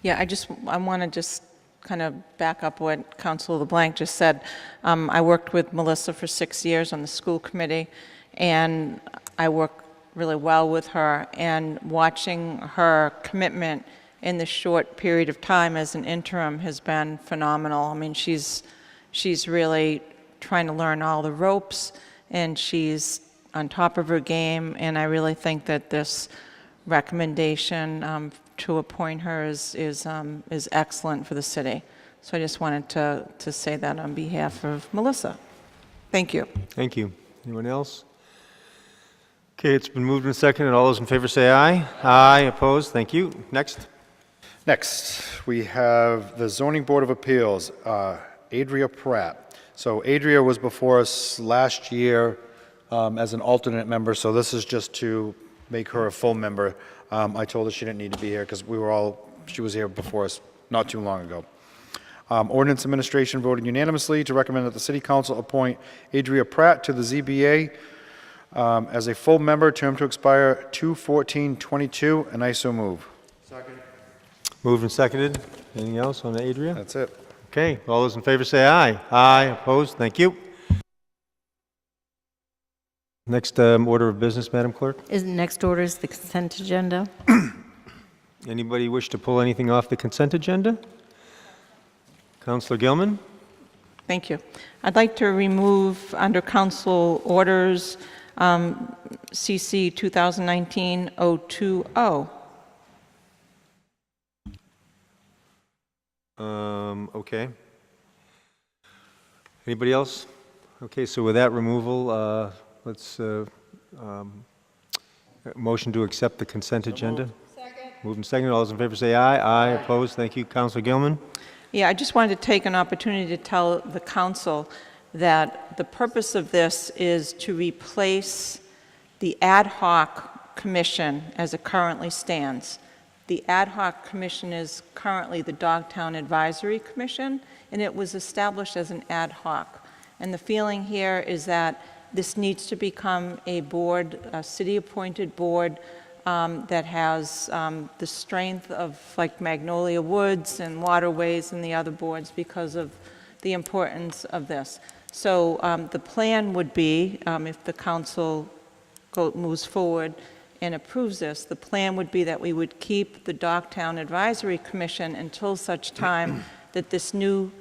[SPEAKER 8] Yeah, I want to just kind of back up what Councilor LeBlanc just said. I worked with Melissa for 6 years on the school committee, and I work really well with her, and watching her commitment in this short period of time as an interim has been phenomenal. I mean, she's really trying to learn all the ropes, and she's on top of her game, and I really think that this recommendation to appoint her is excellent for the city. So I just wanted to say that on behalf of Melissa. Thank you.
[SPEAKER 1] Thank you. Anyone else? Okay, it's been moved and seconded. All those in favor say aye. Aye. Opposed? Thank you. Next.
[SPEAKER 2] Next, we have the Zoning Board of Appeals, Adria Pratt. So Adria was before us last year as an alternate member, so this is just to make her a full member. I told her she didn't need to be here because she was here before us not too long ago. Ordinance Administration voted unanimously to recommend that the City Council appoint Adria Pratt to the ZBA as a full member, term to expire 2/14/22, and I so move.
[SPEAKER 1] Second. Moved and seconded. Anything else on Adria?
[SPEAKER 2] That's it.
[SPEAKER 1] Okay, all those in favor say aye. Aye. Opposed? Thank you. Next order of business, Madam Clerk.
[SPEAKER 11] Next order is the consent agenda.
[SPEAKER 1] Anybody wish to pull anything off the consent agenda? Councilor Gilman?
[SPEAKER 8] Thank you. I'd like to remove under council orders CC 2019-020.
[SPEAKER 1] Okay. Anybody else? Okay, so with that removal, let's motion to accept the consent agenda. Second. Moved and seconded. All those in favor say aye. Aye. Opposed? Thank you. Councilor Gilman?
[SPEAKER 8] Yeah, I just wanted to take an opportunity to tell the council that the purpose of this is to replace the ad hoc commission as it currently stands. The ad hoc commission is currently the Dogtown Advisory Commission, and it was established as an ad hoc. And the feeling here is that this needs to become a board, a city-appointed board that has the strength of like Magnolia Woods and Waterways and the other boards because of the importance of this. So the plan would be, if the council moves forward and approves this, the plan would be that we would keep the Dogtown Advisory Commission until such time that this new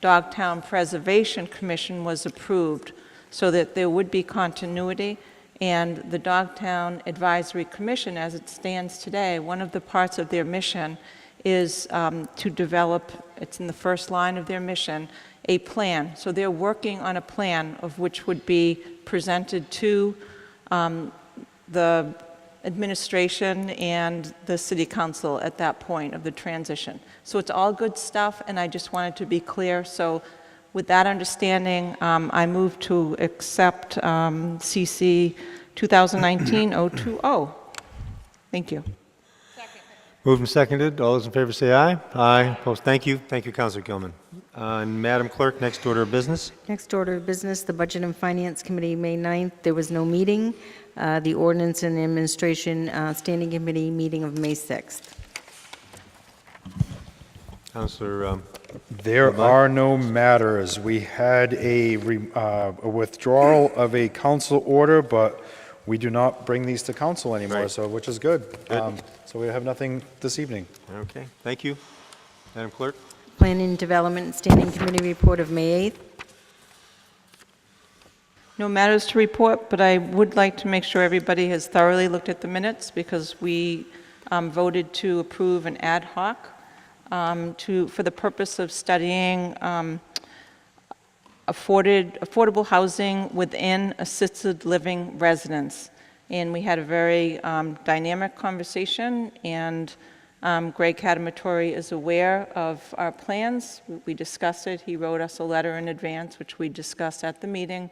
[SPEAKER 8] Dogtown Preservation Commission was approved, so that there would be continuity. And the Dogtown Advisory Commission, as it stands today, one of the parts of their mission is to develop, it's in the first line of their mission, a plan. So they're working on a plan of which would be presented to the administration and the city council at that point of the transition. So it's all good stuff, and I just wanted to be clear. So with that understanding, I move to accept CC 2019-020. Thank you.
[SPEAKER 1] Moved and seconded. All those in favor say aye. Aye. Opposed? Thank you. Thank you, Councilor Gilman. And Madam Clerk, next order of business.
[SPEAKER 11] Next order of business, the Budget and Finance Committee, May 9th. There was no meeting. The Ordinance and Administration Standing Committee meeting of May 6th.
[SPEAKER 1] Counselor,
[SPEAKER 2] There are no matters. We had a withdrawal of a council order, but we do not bring these to council anymore,
[SPEAKER 1] Right.
[SPEAKER 2] so, which is good.
[SPEAKER 1] Good.
[SPEAKER 2] So we have nothing this evening.
[SPEAKER 1] okay, thank you. Madam Clerk?
[SPEAKER 11] Planning and Development Standing Committee report of May 8th.
[SPEAKER 8] No matters to report, but I would like to make sure everybody has thoroughly looked at the minutes because we voted to approve an ad hoc for the purpose of studying affordable housing within assisted living residents. And we had a very dynamic conversation, and Greg Catamatori is aware of our plans. We discussed it. He wrote us a letter in advance, which we discussed at the meeting.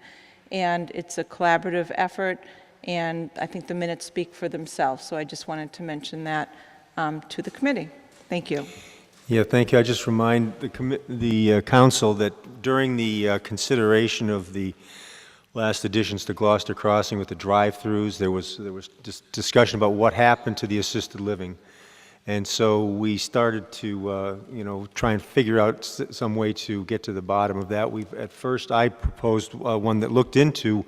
[SPEAKER 8] And it's a collaborative effort, and I think the minutes speak for themselves. So I just wanted to mention that to the committee. Thank you.
[SPEAKER 1] Yeah, thank you. I just remind the council that during the consideration of the last additions to Gloucester Crossing with the drive-throughs, there was discussion about what happened to the assisted living. And so we started to, try and figure out some way to get to the bottom of that. At first, I proposed one that looked into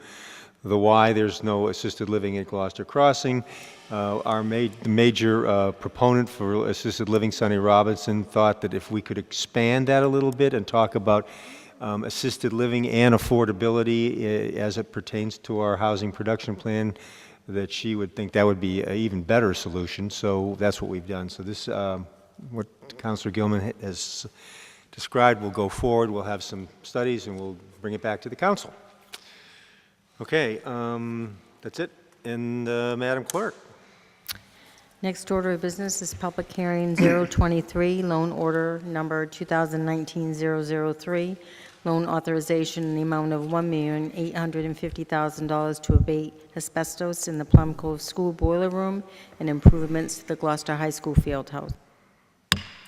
[SPEAKER 1] the why there's no assisted living at Gloucester Crossing. The major proponent for assisted living, Sonny Robinson, thought that if we could expand that a little bit and talk about assisted living and affordability as it pertains to our housing production plan, that she would think that would be an even better solution. So that's what we've done. So this, what Councilor Gilman has described, will go forward. We'll have some studies and we'll bring it back to the council. Okay, that's it. And Madam Clerk.
[SPEAKER 11] Next order of business is public hearing 023, loan order number 2019-003, loan authorization in the amount of $1,850,000 to abate asbestos in the Plum Cove School boiler room and improvements to the Gloucester High School field house.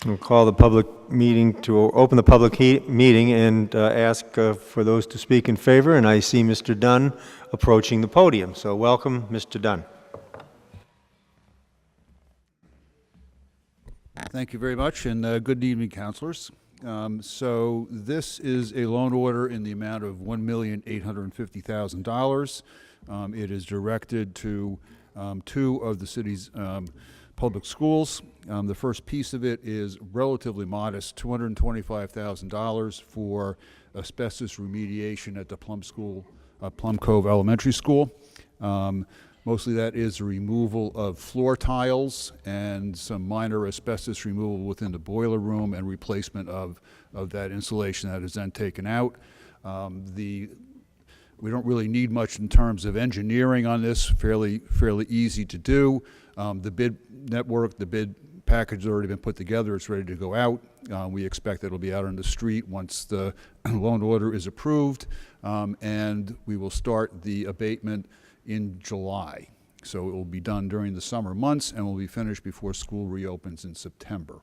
[SPEAKER 1] We'll call the public meeting to open the public meeting and ask for those to speak in favor. And I see Mr. Dunn approaching the podium. So welcome, Mr. Dunn.
[SPEAKER 4] Thank you very much, and good evening, councilors. So this is a loan order in the amount of $1,850,000. It is directed to two of the city's public schools. The first piece of it is relatively modest, $225,000 for asbestos remediation at the Plum Cove Elementary School. Mostly that is the removal of floor tiles and some minor asbestos removal within the boiler room and replacement of that insulation that is then taken out. We don't really need much in terms of engineering on this, fairly easy to do. The bid network, the bid package has already been put together. It's ready to go out. We expect that it'll be out on the street once the loan order is approved, and we will start the abatement in July. So it will be done during the summer months and will be finished before school reopens in September.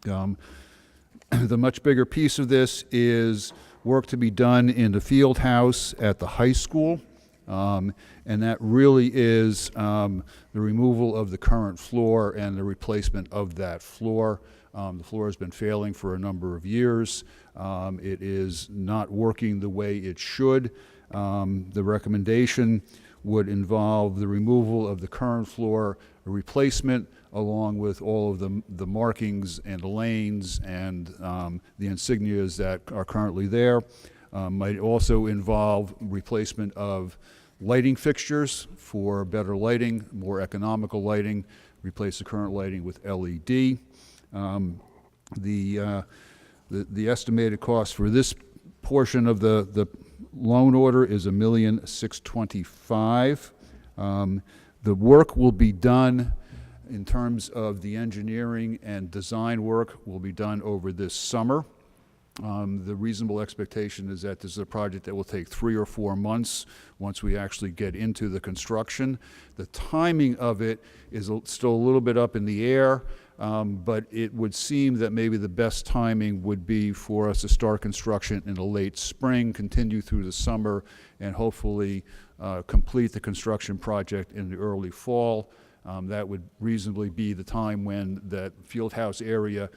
[SPEAKER 4] The much bigger piece of this is work to be done in the field house at the high school, and that really is the removal of the current floor and the replacement of that floor. The floor has been failing for a number of years. It is not working the way it should. The recommendation would involve the removal of the current floor, a replacement along with all of the markings and the lanes and the insignias that are currently there. Might also involve replacement of lighting fixtures for better lighting, more economical lighting, replace the current lighting with LED. The estimated cost for this portion of the loan order is $1,625,000. The work will be done in terms of the engineering and design work will be done over this summer. The reasonable expectation is that this is a project that will take 3 or 4 months once we actually get into the construction. The timing of it is still a little bit up in the air, but it would seem that maybe the best timing would be for us to start construction in the late spring, continue through the summer, and hopefully complete the construction project in the early fall. That would reasonably be the time when that field house area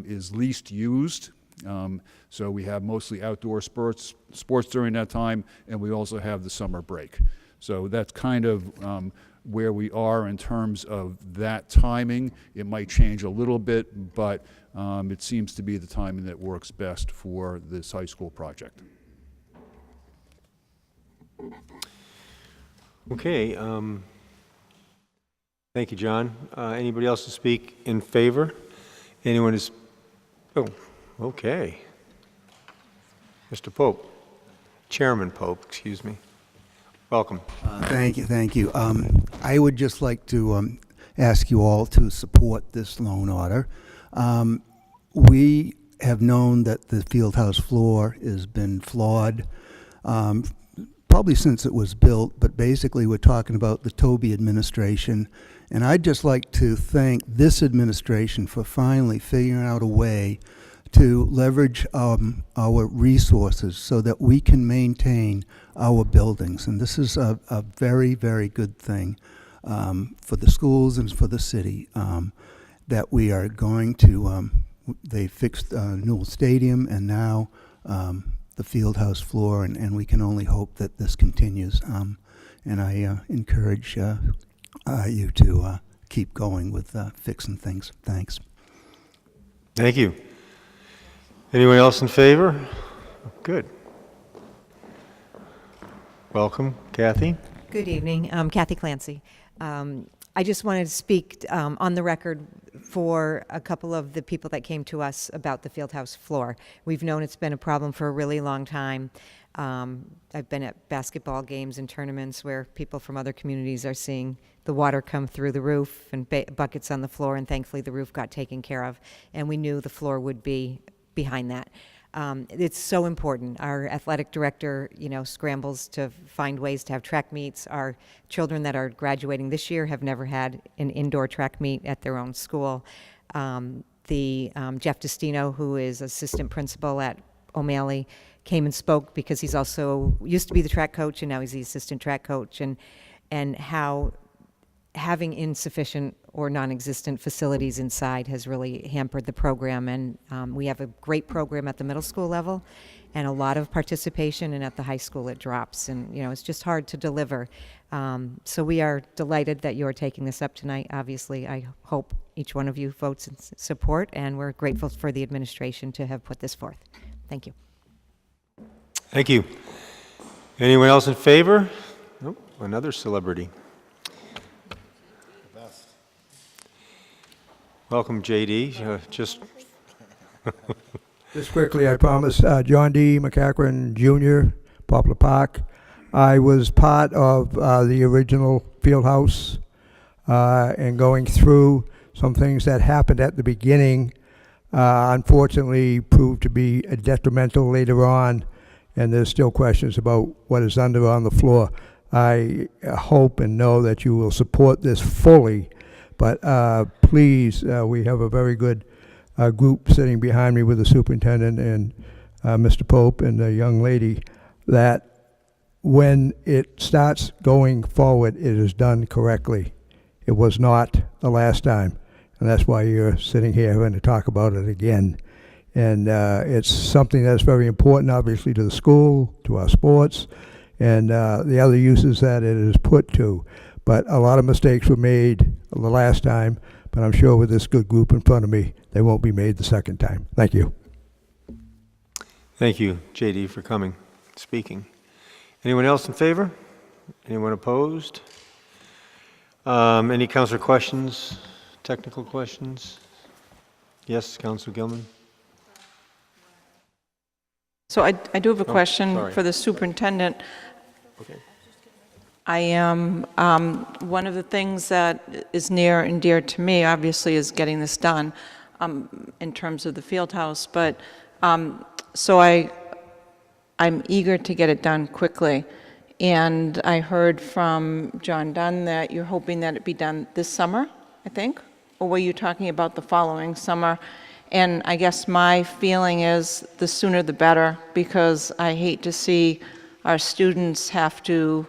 [SPEAKER 4] is least used. So we have mostly outdoor sports during that time, and we also have the summer break. So that's kind of where we are in terms of that timing. It might change a little bit, but it seems to be the timing that works best for this high school project.
[SPEAKER 1] Okay. Thank you, John. Anybody else to speak in favor? Anyone is? Oh, okay. Mr. Pope, Chairman Pope, excuse me. Welcome.
[SPEAKER 5] Thank you. I would just like to ask you all to support this loan order. We have known that the fieldhouse floor has been flawed probably since it was built, but basically we're talking about the Toby administration. And I'd just like to thank this administration for finally figuring out a way to leverage our resources so that we can maintain our buildings. And this is a very, very good thing for the schools and for the city, that we are going to, they fixed Newell Stadium and now the fieldhouse floor, and we can only hope that this continues. And I encourage you to keep going with fixing things. Thanks.
[SPEAKER 1] Thank you. Anyone else in favor? Good. Welcome, Kathy.
[SPEAKER 6] Good evening. Kathy Clancy. I just wanted to speak on the record for a couple of the people that came to us about the fieldhouse floor. We've known it's been a problem for a really long time. I've been at basketball games and tournaments where people from other communities are seeing the water come through the roof and buckets on the floor, and thankfully the roof got taken care of, and we knew the floor would be behind that. It's so important. Our athletic director, scrambles to find ways to have track meets. Our children that are graduating this year have never had an indoor track meet at their own school. Jeff Destino, who is assistant principal at O'Malley, came and spoke because he's also used to be the track coach and now he's the assistant track coach, and how having insufficient or non-existent facilities inside has really hampered the program. And we have a great program at the middle school level and a lot of participation, and at the high school it drops, and it's just hard to deliver. So we are delighted that you're taking this up tonight. Obviously, I hope each one of you votes in support, and we're grateful for the administration to have put this forth. Thank you.
[SPEAKER 1] Thank you. Anyone else in favor? Oh, another celebrity. Welcome, JD. Just
[SPEAKER 9] quickly, I promise. John D. McCachran Jr., Poplar Park. I was part of the original field house and going through some things that happened at the beginning, unfortunately proved to be detrimental later on, and there's still questions about what is under on the floor. I hope and know that you will support this fully. But please, we have a very good group sitting behind me with the superintendent and Mr. Pope and the young lady, that when it starts going forward, it is done correctly. It was not the last time, and that's why you're sitting here having to talk about it again. And it's something that's very important, obviously, to the school, to our sports, and the other uses that it is put to. But a lot of mistakes were made the last time, but I'm sure with this good group in front of me, they won't be made the second time. Thank you.
[SPEAKER 1] Thank you, JD, for coming, speaking. Anyone else in favor? Anyone opposed? Any councilor questions, technical questions? Yes, Councilor Gilman?
[SPEAKER 8] So I do have a question for the superintendent.
[SPEAKER 1] Okay.
[SPEAKER 8] I am, one of the things that is near and dear to me, obviously, is getting this done in terms of the field house. But so I'm eager to get it done quickly. And I heard from John Dunn that you're hoping that it be done this summer, I think? Or were you talking about the following summer? And I guess my feeling is the sooner the better, because I hate to see our students have to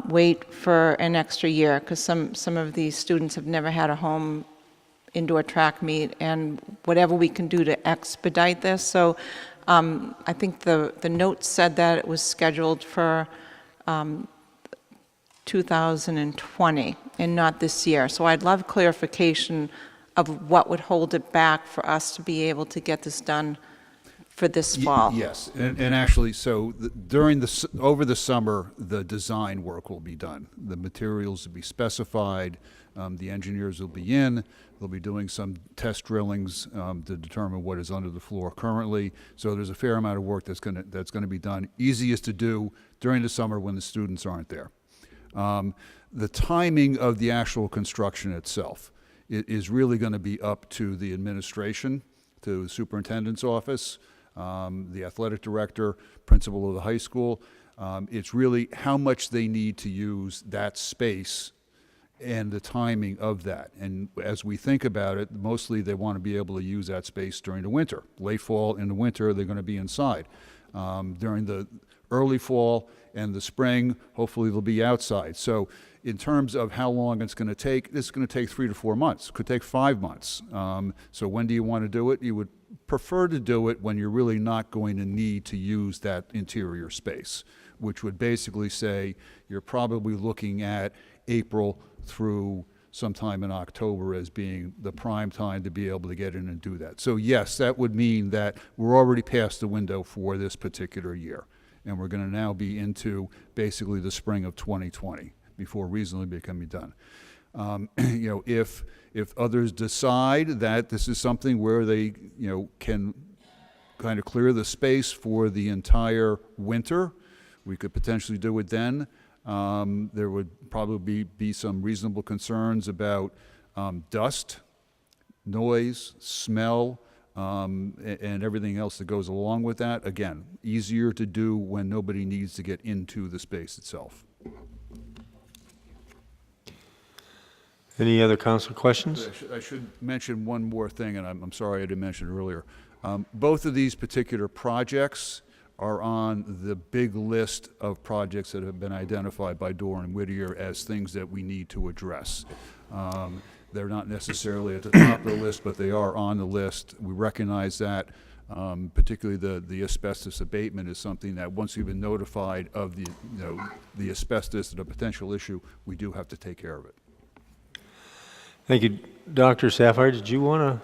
[SPEAKER 8] wait for an extra year, because some of these students have never had a home indoor track meet, and whatever we can do to expedite this. So I think the note said that it was scheduled for 2020 and not this year. So I'd love clarification of what would hold it back for us to be able to get this done for this fall.
[SPEAKER 4] Yes, and actually, so over the summer, the design work will be done. The materials will be specified, the engineers will be in, they'll be doing some test drillings to determine what is under the floor currently. So there's a fair amount of work that's gonna be done. Easiest to do during the summer when the students aren't there. The timing of the actual construction itself is really gonna be up to the administration, to the superintendent's office, the athletic director, principal of the high school. It's really how much they need to use that space and the timing of that. And as we think about it, mostly they want to be able to use that space during the winter. Late fall and the winter, they're going to be inside. During the early fall and the spring, hopefully they'll be outside. So in terms of how long it's going to take, it's going to take 3 to 4 months. Could take 5 months. So when do you want to do it? You would prefer to do it when you're really not going to need to use that interior space, which would basically say you're probably looking at April through sometime in October as being the prime time to be able to get in and do that. So yes, that would mean that we're already past the window for this particular year, and we're going to now be into basically the spring of 2020 before reasonably can be done. You know, if others decide that this is something where they, you know, can kind of clear the space for the entire winter, we could potentially do it then. There would probably be some reasonable concerns about dust, noise, smell, and everything else that goes along with that. Again, easier to do when nobody needs to get into the space itself.
[SPEAKER 1] Any other council questions?
[SPEAKER 4] I should mention one more thing, and I'm sorry I didn't mention it earlier. Both of these particular projects are on the big list of projects that have been identified by Doran Whittier as things that we need to address. They're not necessarily at the top of the list, but they are on the list. We recognize that. Particularly the asbestos abatement is something that once we've been notified of the asbestos and a potential issue, we do have to take care of it.
[SPEAKER 1] Thank you. Dr. Sapphire, did you want to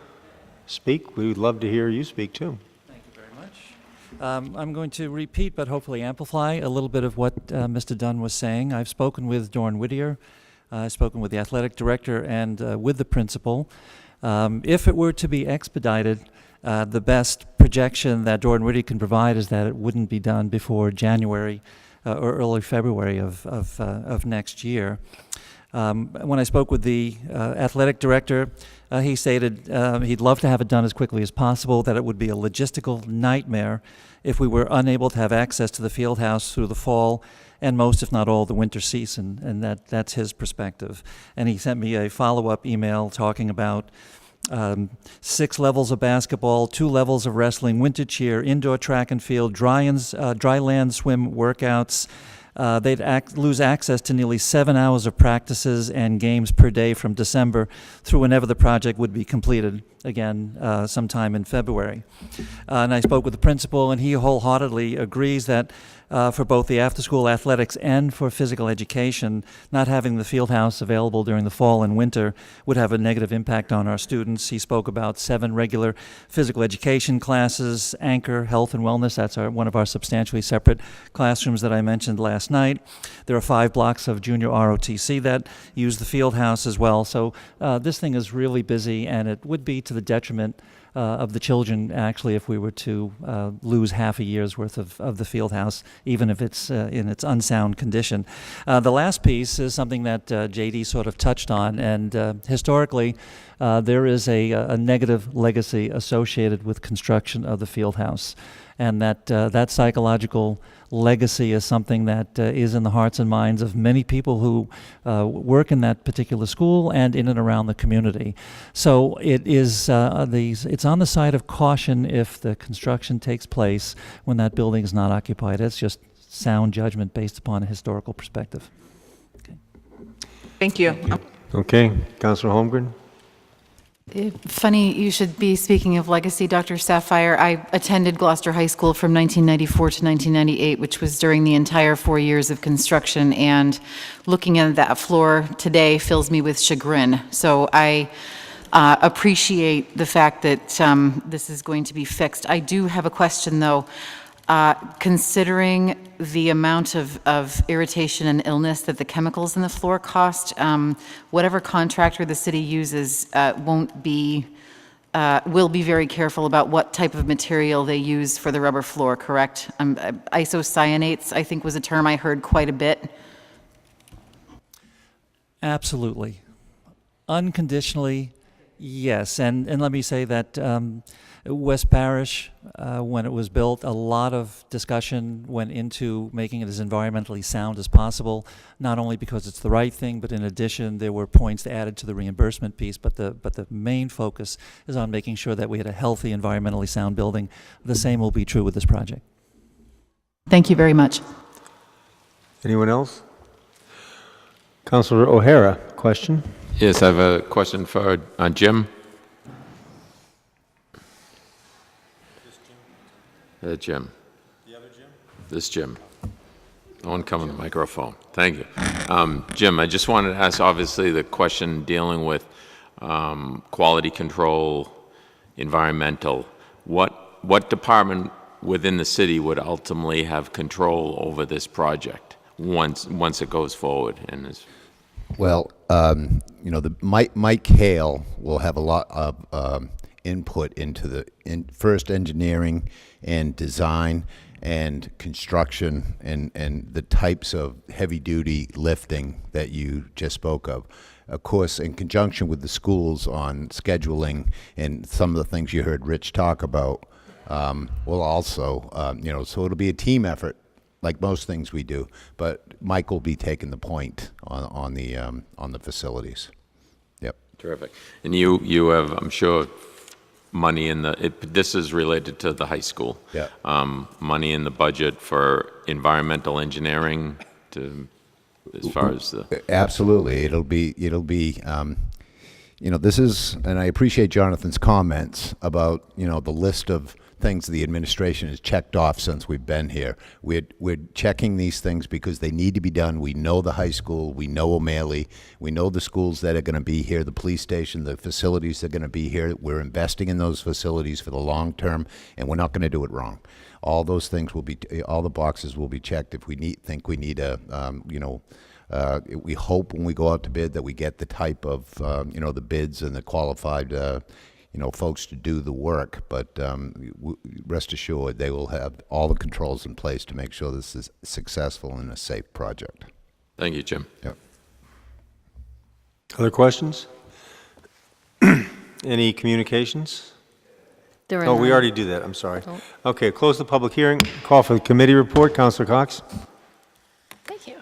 [SPEAKER 1] speak? We would love to hear you speak too.
[SPEAKER 7] Thank you very much. I'm going to repeat, but hopefully amplify a little bit of what Mr. Dunn was saying. I've spoken with Doran Whittier. I've spoken with the athletic director and with the principal. If it were to be expedited, the best projection that Doran Whittier can provide is that it wouldn't be done before January or early February of next year. When I spoke with the athletic director, he stated he'd love to have it done as quickly as possible, that it would be a logistical nightmare if we were unable to have access to the field house through the fall and most, if not all, the winter season, and that's his perspective. And he sent me a follow-up email talking about 6 levels of basketball, 2 levels of wrestling, winter cheer, indoor track and field, dry land swim workouts. They'd lose access to nearly 7 hours of practices and games per day from December through whenever the project would be completed, again, sometime in February. And I spoke with the principal, and he wholeheartedly agrees that for both the after-school athletics and for physical education, not having the field house available during the fall and winter would have a negative impact on our students. He spoke about 7 regular physical education classes, Anchor, Health and Wellness. That's one of our substantially separate classrooms that I mentioned last night. There are 5 blocks of junior ROTC that use the field house as well. So this thing is really busy, and it would be to the detriment of the children, actually, if we were to lose half a year's worth of the field house, even if it's in its unsound condition. The last piece is something that JD sort of touched on, and historically, there is a negative legacy associated with construction of the field house, and that psychological legacy is something that is in the hearts and minds of many people who work in that particular school and in and around the community. So it is it's on the side of caution if the construction takes place when that building is not occupied. It's just sound judgment based upon a historical perspective.
[SPEAKER 8] Thank you.
[SPEAKER 1] Okay, Councilor Holmgren.
[SPEAKER 10] Funny you should be speaking of legacy, Dr. Sapphire. I attended Gloucester High School from 1994 to 1998, which was during the entire 4 years of construction, and looking at that floor today fills me with chagrin. So I appreciate the fact that this is going to be fixed. I do have a question, though. Considering the amount of irritation and illness that the chemicals in the floor cost, whatever contractor the city uses will be very careful about what type of material they use for the rubber floor, correct? Isocyanates, I think, was a term I heard quite a bit.
[SPEAKER 7] Absolutely. Unconditionally, yes. And let me say that West Parish, when it was built, a lot of discussion went into making it as environmentally sound as possible, not only because it's the right thing, but in addition, there were points added to the reimbursement piece, but the main focus is on making sure that we had a healthy, environmentally sound building. The same will be true with this project.
[SPEAKER 10] Thank you very much.
[SPEAKER 1] Anyone else? Councilor O'Hara, question?
[SPEAKER 12] Yes, I have a question for Jim. Jim. The other Jim? This Jim. No one come on the microphone. Thank you. Jim, I just wanted to ask, obviously, the question dealing with quality control, environmental. What department within the city would ultimately have control over this project once it goes forward? And is
[SPEAKER 13] Well, you know, Mike Hale will have a lot of input into the first engineering and design and construction and the types of heavy-duty lifting that you just spoke of. Of course, in conjunction with the schools on scheduling and some of the things you heard Rich talk about, will also, you know, so it'll be a team effort like most things we do, but Mike will be taking the point on the facilities. Yep.
[SPEAKER 12] Terrific. And you have, I'm sure, money in this is related to the high school.
[SPEAKER 13] Yeah.
[SPEAKER 12] Money in the budget for environmental engineering as far as the.
[SPEAKER 13] Absolutely. It'll be, you know, this is, and I appreciate Jonathan's comments about, you know, the list of things the administration has checked off since we've been here. We're checking these things because they need to be done. We know the high school, we know O'Malley, we know the schools that are going to be here, the police station, the facilities that are going to be here. We're investing in those facilities for the long term, and we're not going to do it wrong. All those things will be, all the boxes will be checked. If we think we need a, you know, we hope when we go out to bid that we get the type of, you know, the bids and the qualified, you know, folks to do the work, but rest assured they will have all the controls in place to make sure this is successful and a safe project.
[SPEAKER 12] Thank you, Jim.
[SPEAKER 13] Yep.
[SPEAKER 1] Other questions? Any communications?
[SPEAKER 22] There are
[SPEAKER 1] Oh, we
[SPEAKER 22] none.
[SPEAKER 1] already do that. I'm sorry. Okay, close the public hearing. Call for the committee report. Councilor Cox.
[SPEAKER 14] Thank you.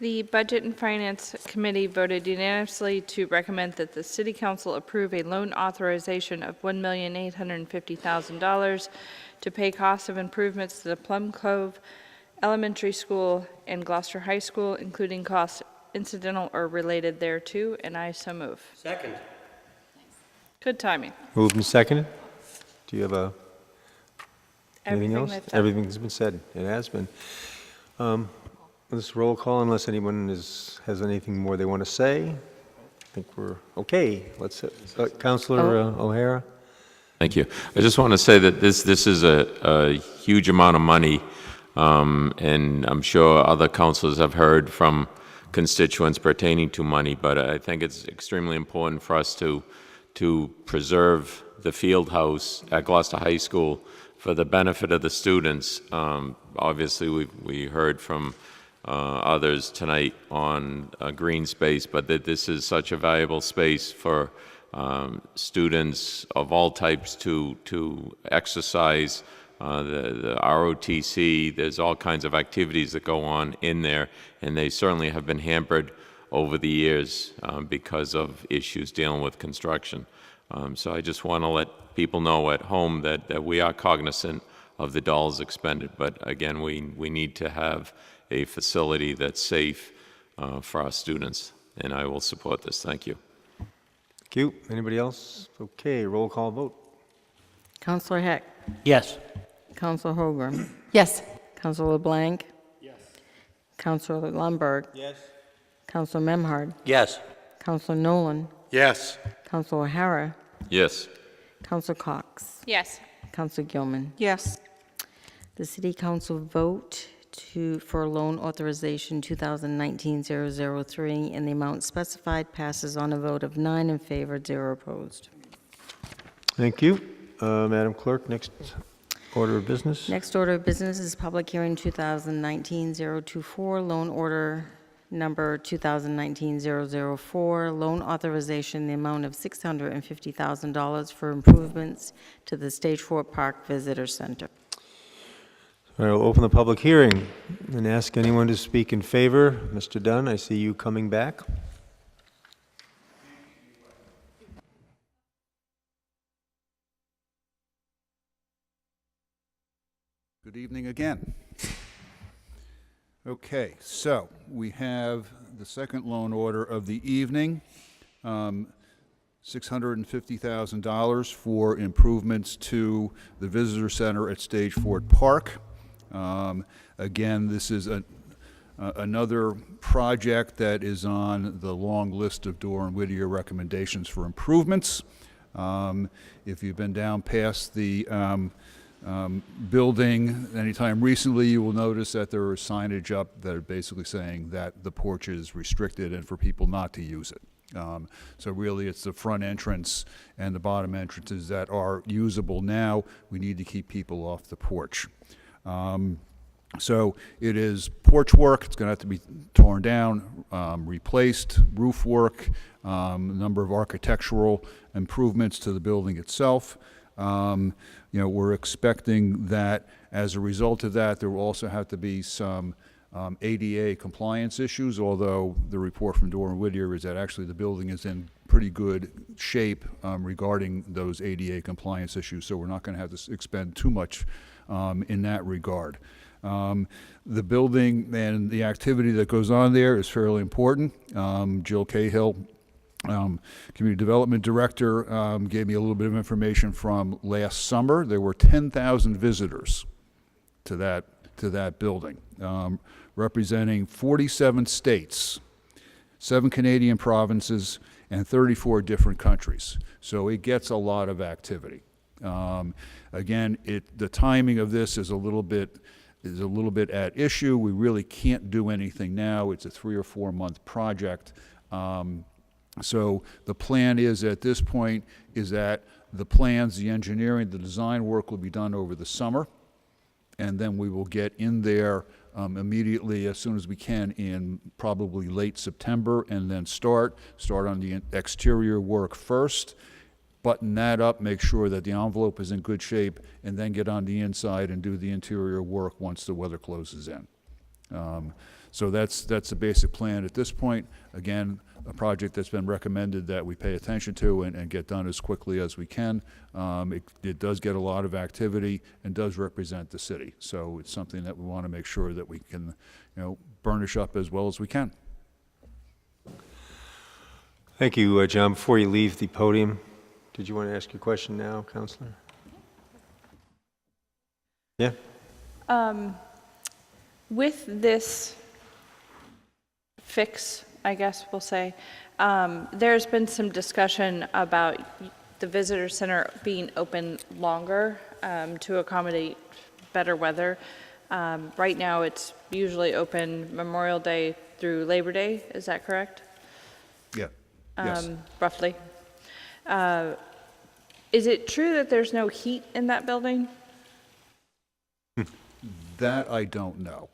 [SPEAKER 14] The Budget and Finance Committee voted unanimously to recommend that the City Council approve a loan authorization of $1,850,000 to pay costs of improvements to the Plum Cove Elementary School and Gloucester High School, including costs incidental or related thereto, and I so move.
[SPEAKER 25] Second.
[SPEAKER 14] Good timing.
[SPEAKER 1] Moved and seconded. Do you have anything else?
[SPEAKER 14] they've done.
[SPEAKER 1] Everything's been said. It has been. Let's roll call unless anyone has anything more they want to say. I think we're okay. Let's, Councilor O'Hara.
[SPEAKER 12] Thank you. I just want to say that this is a huge amount of money, and I'm sure other councilors have heard from constituents pertaining to money, but I think it's extremely important for us to preserve the field house at Gloucester High School for the benefit of the students. Obviously, we heard from others tonight on green space, but that this is such a valuable space for students of all types to exercise, the ROTC. There's all kinds of activities that go on in there, and they certainly have been hampered over the years because of issues dealing with construction. So I just want to let people know at home that we are cognizant of the dollars expended, but again, we need to have a facility that's safe for our students, and I will support this. Thank you.
[SPEAKER 1] Thank you. Anybody else? Okay, roll call vote.
[SPEAKER 11] Counselor Heck.
[SPEAKER 21] Yes.
[SPEAKER 11] Counselor Holgram.
[SPEAKER 10] Yes.
[SPEAKER 11] Counselor LeBlanc. Yes. Counselor Lundberg.
[SPEAKER 1] Yes.
[SPEAKER 11] Counselor Memhard.
[SPEAKER 21] Yes.
[SPEAKER 11] Counselor Nolan.
[SPEAKER 21] Yes.
[SPEAKER 11] Counselor O'Hara.
[SPEAKER 12] Yes.
[SPEAKER 11] Counselor Cox.
[SPEAKER 14] Yes.
[SPEAKER 11] Counselor Gilman.
[SPEAKER 8] Yes.
[SPEAKER 11] The City Council vote for loan authorization 2019-003 in the amount specified passes on a vote of 9 in favor, 0 opposed.
[SPEAKER 1] Thank you. Madam Clerk, next order of business.
[SPEAKER 11] Next order of business is public hearing 2019-024, loan order number 2019-004, loan authorization in the amount of $650,000 for improvements to the Stage 4 Park Visitor Center.
[SPEAKER 1] I will open the public hearing and ask anyone to speak in favor. Mr. Dunn, I see you coming back.
[SPEAKER 4] Good evening again. Okay, so we have the second loan order of the evening, $650,000 for improvements to the visitor center at Stage 4 Park. Again, this is another project that is on the long list of Dorr and Whittier recommendations for improvements. If you've been down past the building anytime recently, you will notice that there is signage up that are basically saying that the porch is restricted and for people not to use it. So really it's the front entrance and the bottom entrances that are usable now. We need to keep people off the porch. So it is porch work. It's going to have to be torn down, replaced, roof work, a number of architectural improvements to the building itself. You know, we're expecting that as a result of that, there will also have to be some ADA compliance issues, although the report from Dorr and Whittier is that actually the building is in pretty good shape regarding those ADA compliance issues, so we're not going to have to expend too much in that regard. The building and the activity that goes on there is fairly important. Jill Cahill, Community Development Director, gave me a little bit of information from last summer. There were 10,000 visitors to that building, representing 47 states, 7 Canadian provinces, and 34 different countries. So it gets a lot of activity. Again, the timing of this is a little bit at issue. We really can't do anything now. It's a 3 or 4 month project. So the plan is at this point is that the plans, the engineering, the design work will be done over the summer, and then we will get in there immediately as soon as we can in probably late September, and then start on the exterior work first, button that up, make sure that the envelope is in good shape, and then get on the inside and do the interior work once the weather closes in. So that's the basic plan at this point. Again, a project that's been recommended that we pay attention to and get done as quickly as we can. It does get a lot of activity and does represent the city. So it's something that we want to make sure that we can, burnish up as well as we can.
[SPEAKER 1] Thank you, John. Before you leave the podium, did you want to ask your question now, Counselor? Yeah.
[SPEAKER 14] With this fix, I guess we'll say, there's been some discussion about the visitor center being open longer to accommodate better weather. Right now it's usually open Memorial Day through Labor Day, is that correct?
[SPEAKER 4] Yeah. Yes.
[SPEAKER 14] Roughly. Is it true that there's no heat in that building?
[SPEAKER 4] That I don't know.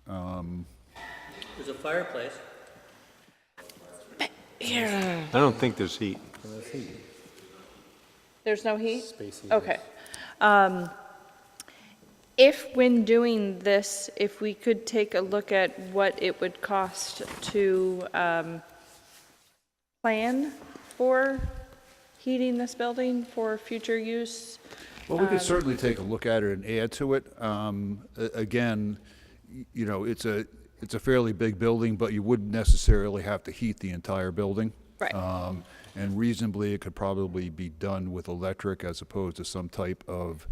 [SPEAKER 21] There's a fireplace.
[SPEAKER 14] Yeah.
[SPEAKER 1] I don't think there's heat.
[SPEAKER 14] There's no heat? Okay. If when doing this, if we could take a look at what it would cost to plan for heating this building for future use.
[SPEAKER 4] Well, we could certainly take a look at it and add to it. Again, it's a fairly big building, but you wouldn't necessarily have to heat the entire building.
[SPEAKER 14] Right.
[SPEAKER 4] and reasonably it could probably be done with electric as opposed to some type of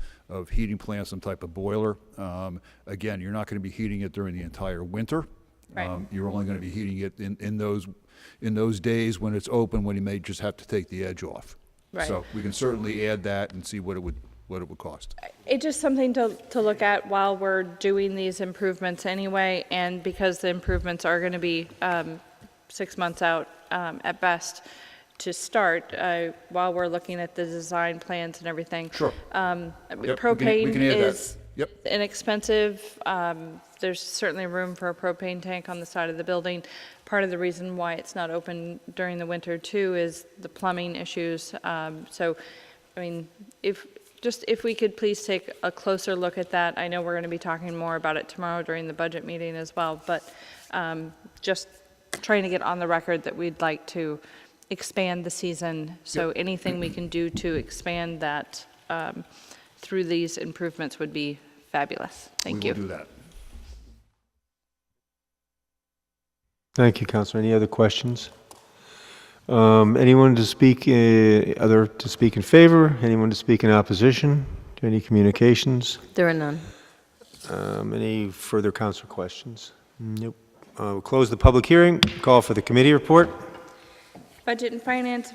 [SPEAKER 4] heating plant, some type of boiler. Again, you're not going to be heating it during the entire winter.
[SPEAKER 14] Right.
[SPEAKER 4] You're only going to be heating it in those days when it's open, when you may just have to take the edge off.
[SPEAKER 14] Right.
[SPEAKER 4] So we can certainly add that and see what it would cost.
[SPEAKER 14] It's just something to look at while we're doing these improvements anyway, and because the improvements are going to be 6 months out at best to start, while we're looking at the design plans and everything.
[SPEAKER 4] Sure.
[SPEAKER 14] Propane
[SPEAKER 4] we can add that.
[SPEAKER 14] is
[SPEAKER 4] Yep.
[SPEAKER 14] inexpensive. There's certainly room for a propane tank on the side of the building. Part of the reason why it's not open during the winter too is the plumbing issues. So, I mean, if we could please take a closer look at that. I know we're going to be talking more about it tomorrow during the budget meeting as well, but just trying to get on the record that we'd like to expand the season. So anything we can do to expand that through these improvements would be fabulous. Thank you.
[SPEAKER 4] We will do that.
[SPEAKER 1] Thank you, Councilor. Any other questions? Anyone to speak, to speak in favor? Anyone to speak in opposition? Any communications?
[SPEAKER 11] There are none.
[SPEAKER 1] Any further council questions? Nope. We'll close the public hearing. Call for the committee report.
[SPEAKER 14] Budget and Finance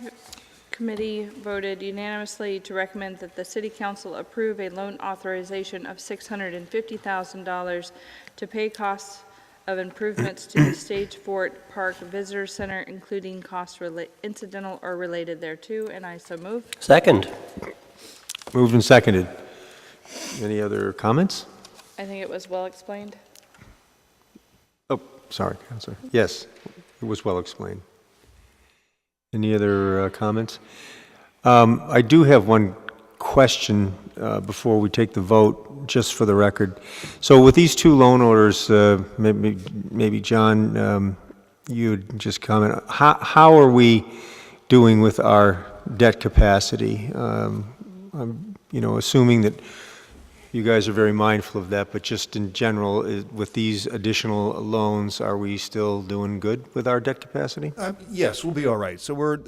[SPEAKER 14] Committee voted unanimously to recommend that the City Council approve a loan authorization of $650,000 to pay costs of improvements to the Stage Fort Park Visitor Center, including costs incidental or related thereto, and I so move.
[SPEAKER 15] Second.
[SPEAKER 1] Moved and seconded. Any other comments?
[SPEAKER 14] I think it was well explained.
[SPEAKER 1] Oh, sorry, Councilor. Yes, it was well explained. Any other comments? I do have one question before we take the vote, just for the record. So with these two loan orders, maybe John, you'd just comment. How are we doing with our debt capacity? I'm, assuming that you guys are very mindful of that, but just in general, with these additional loans, are we still doing good with our debt capacity?
[SPEAKER 4] Yes, we'll be all right. So we're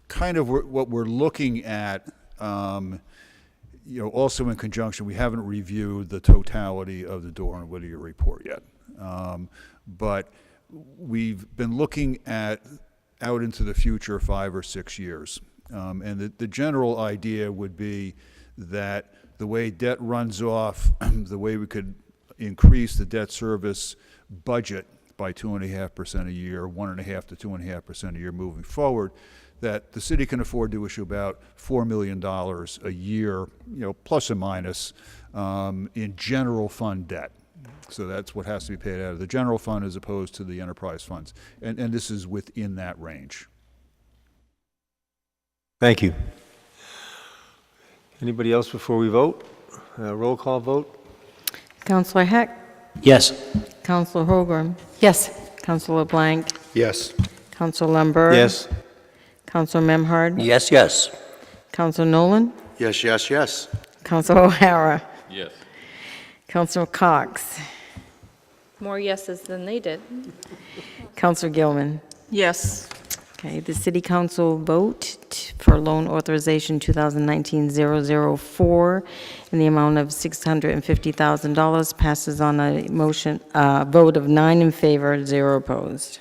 [SPEAKER 4] kind of what we're looking at, also in conjunction, we haven't reviewed the totality of the Dorr and Whittier report yet. But we've been looking at out into the future 5 or 6 years. And the general idea would be that the way debt runs off, the way we could increase the debt service budget by 2.5% a year, 1.5% to 2.5% a year moving forward, that the city can afford to issue about $4 million a year, plus or minus, in general fund debt. So that's what has to be paid out of the general fund as opposed to the enterprise funds. And this is within that range.
[SPEAKER 1] Thank you. Anybody else before we vote? Roll call vote?
[SPEAKER 11] Councilor Heck?
[SPEAKER 15] Yes.
[SPEAKER 11] Councilor Holgram?
[SPEAKER 10] Yes.
[SPEAKER 11] Councilor Blank?
[SPEAKER 2] Yes.
[SPEAKER 11] Councilor Lambert?
[SPEAKER 1] Yes.
[SPEAKER 11] Councilor Memhard?
[SPEAKER 15] Yes, yes.
[SPEAKER 11] Councilor Nolan?
[SPEAKER 2] Yes, yes, yes.
[SPEAKER 11] Councilor O'Hara?
[SPEAKER 12] Yes.
[SPEAKER 11] Councilor Cox?
[SPEAKER 14] More yeses than they did.
[SPEAKER 11] Councilor Gilman?
[SPEAKER 8] Yes.
[SPEAKER 11] Okay, the City Council vote for loan authorization 2019-004 in the amount of $650,000 passes on a vote of 9 in favor, 0 opposed.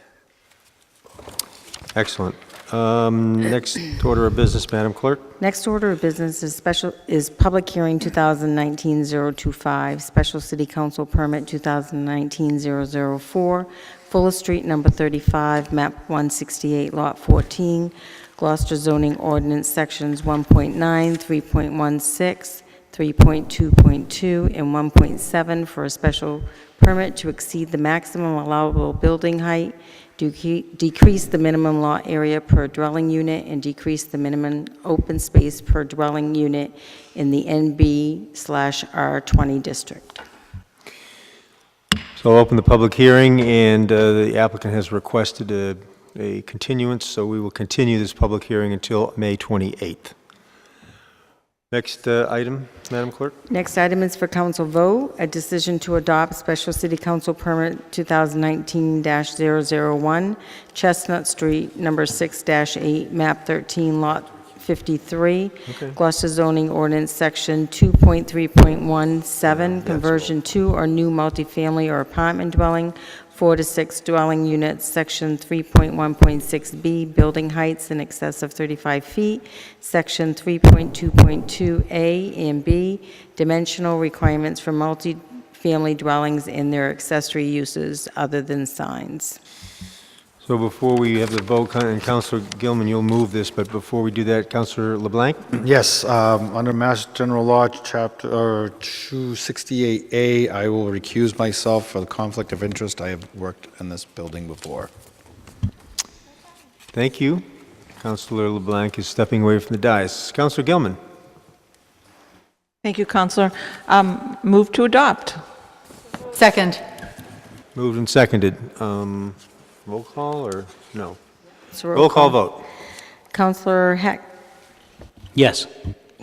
[SPEAKER 1] Excellent. Next order of business, Madam Clerk.
[SPEAKER 11] Next order of business is public hearing 2019-025, special City Council permit 2019-004, Fuller Street, number 35, map 168, lot 14, Gloucester zoning ordinance sections 1.9, 3.16, 3.2.2, and 1.7 for a special permit to exceed the maximum allowable building height, decrease the minimum lot area per dwelling unit, and decrease the minimum open space per dwelling unit in the NB/R20 district.
[SPEAKER 1] So I'll open the public hearing, and the applicant has requested a continuance, so we will continue this public hearing until May 28th. Next item, Madam Clerk.
[SPEAKER 11] Next item is for council vote, a decision to adopt Special City Council Permit 2019-001, Chestnut Street, number 6-8, map 13, lot 53, Gloucester zoning ordinance, section 2.3.17, conversion to or new multifamily or apartment dwelling, 4 to 6 dwelling units, section 3.1.6B, building heights in excess of 35 feet, section 3.2.2A and B, dimensional requirements for multifamily dwellings and their accessory uses other than signs.
[SPEAKER 1] So before we have the vote, and Councilor Gilman, you'll move this, but before we do that, Councilor LeBlanc?
[SPEAKER 2] Yes, under Mass General Law, Chapter 268A, I will recuse myself for the conflict of interest. I have worked in this building before.
[SPEAKER 1] Thank you. Councilor LeBlanc is stepping away from the dais. Councilor Gilman?
[SPEAKER 8] Thank you, Counselor. Move to adopt.
[SPEAKER 10] Second.
[SPEAKER 1] Moved and seconded. Roll call or no?
[SPEAKER 11] So
[SPEAKER 1] Roll call vote.
[SPEAKER 11] Councilor Heck.
[SPEAKER 15] Yes.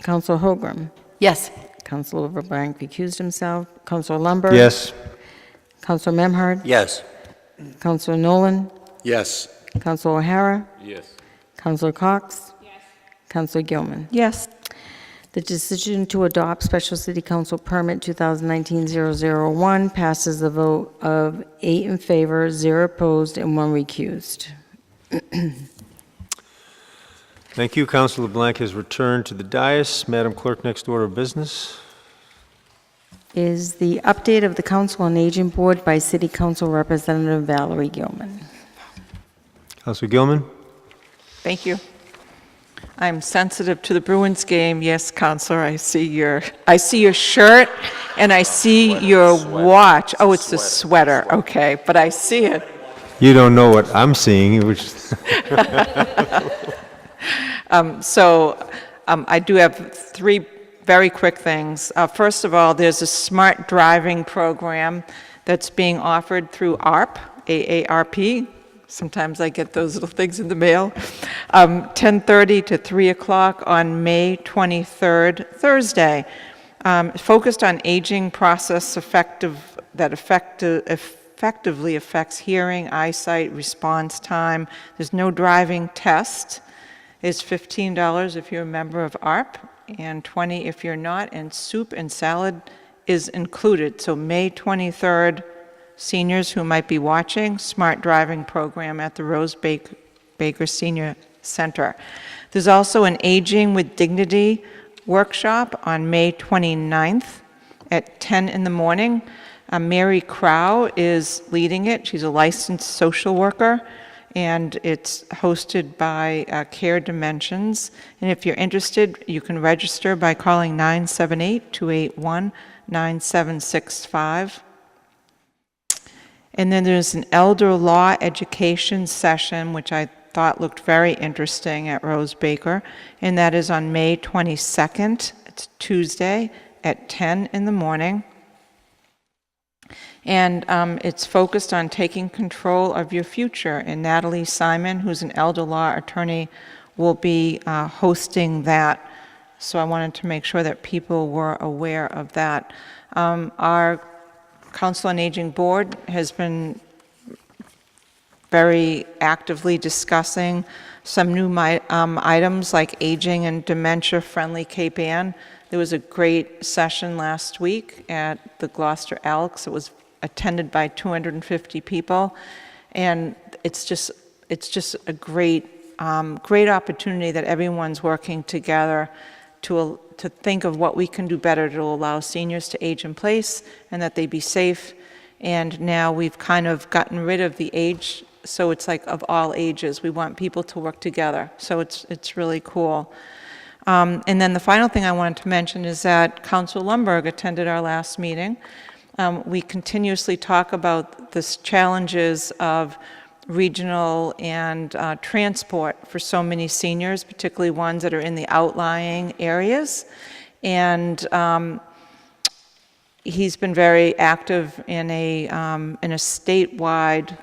[SPEAKER 11] Councilor Holgram.
[SPEAKER 10] Yes.
[SPEAKER 11] Councilor LeBlanc recused himself. Councilor Lumber.
[SPEAKER 1] Yes.
[SPEAKER 11] Councilor Memhard.
[SPEAKER 15] Yes.
[SPEAKER 11] Councilor Nolan.
[SPEAKER 2] Yes.
[SPEAKER 11] Councilor O'Hara.
[SPEAKER 12] Yes.
[SPEAKER 11] Councilor Cox. Yes. Councilor Gilman.
[SPEAKER 8] Yes.
[SPEAKER 11] The decision to adopt Special City Council Permit 2019-001 passes a vote of 8 in favor, 0 opposed, and 1 recused.
[SPEAKER 1] Thank you. Councilor LeBlanc has returned to the dais. Madam Clerk, next order of business.
[SPEAKER 11] Is the update of the Council on Aging Board by City Council Representative Valerie Gilman.
[SPEAKER 1] Councilor Gilman?
[SPEAKER 8] Thank you. I'm sensitive to the Bruins game. Yes, Counselor, I see your shirt and I see your watch. Oh, it's the sweater. Okay, but I see it.
[SPEAKER 1] You don't know what I'm seeing, which
[SPEAKER 8] I do have 3 very quick things. First of all, there's a smart driving program that's being offered through AARP, AARP. Sometimes I get those little things in the mail. 10:30 to 3 o'clock on May 23rd, Thursday. Focused on aging process effectively affects hearing, eyesight, response time. There's no driving test. It's $15 if you're a member of AARP and $20 if you're not, and soup and salad is included. So May 23rd, seniors who might be watching, smart driving program at the Rose Baker Senior Center. There's also an Aging with Dignity workshop on May 29th at 10 in the morning. Mary Crow is leading it. She's a licensed social worker, and it's hosted by Care Dimensions. And if you're interested, you can register by calling 978-281-9765. And then there's an elder law education session, which I thought looked very interesting at Rose Baker, and that is on May 22nd. It's Tuesday at 10 in the morning. And it's focused on taking control of your future. And Natalie Simon, who's an elder law attorney, will be hosting that. So I wanted to make sure that people were aware of that. Our Council on Aging Board has been very actively discussing some new items like aging and dementia-friendly Cape Ann. There was a great session last week at the Gloucester Elks. It was attended by 250 people, and it's just a great opportunity that everyone's working together to think of what we can do better to allow seniors to age in place and that they be safe. And now we've kind of gotten rid of the age, so it's like of all ages. We want people to work together, so it's really cool. And then the final thing I wanted to mention is that Councilor Lundberg attended our last meeting. We continuously talk about the challenges of regional and transport for so many seniors, particularly ones that are in the outlying areas. And he's been very active in a statewide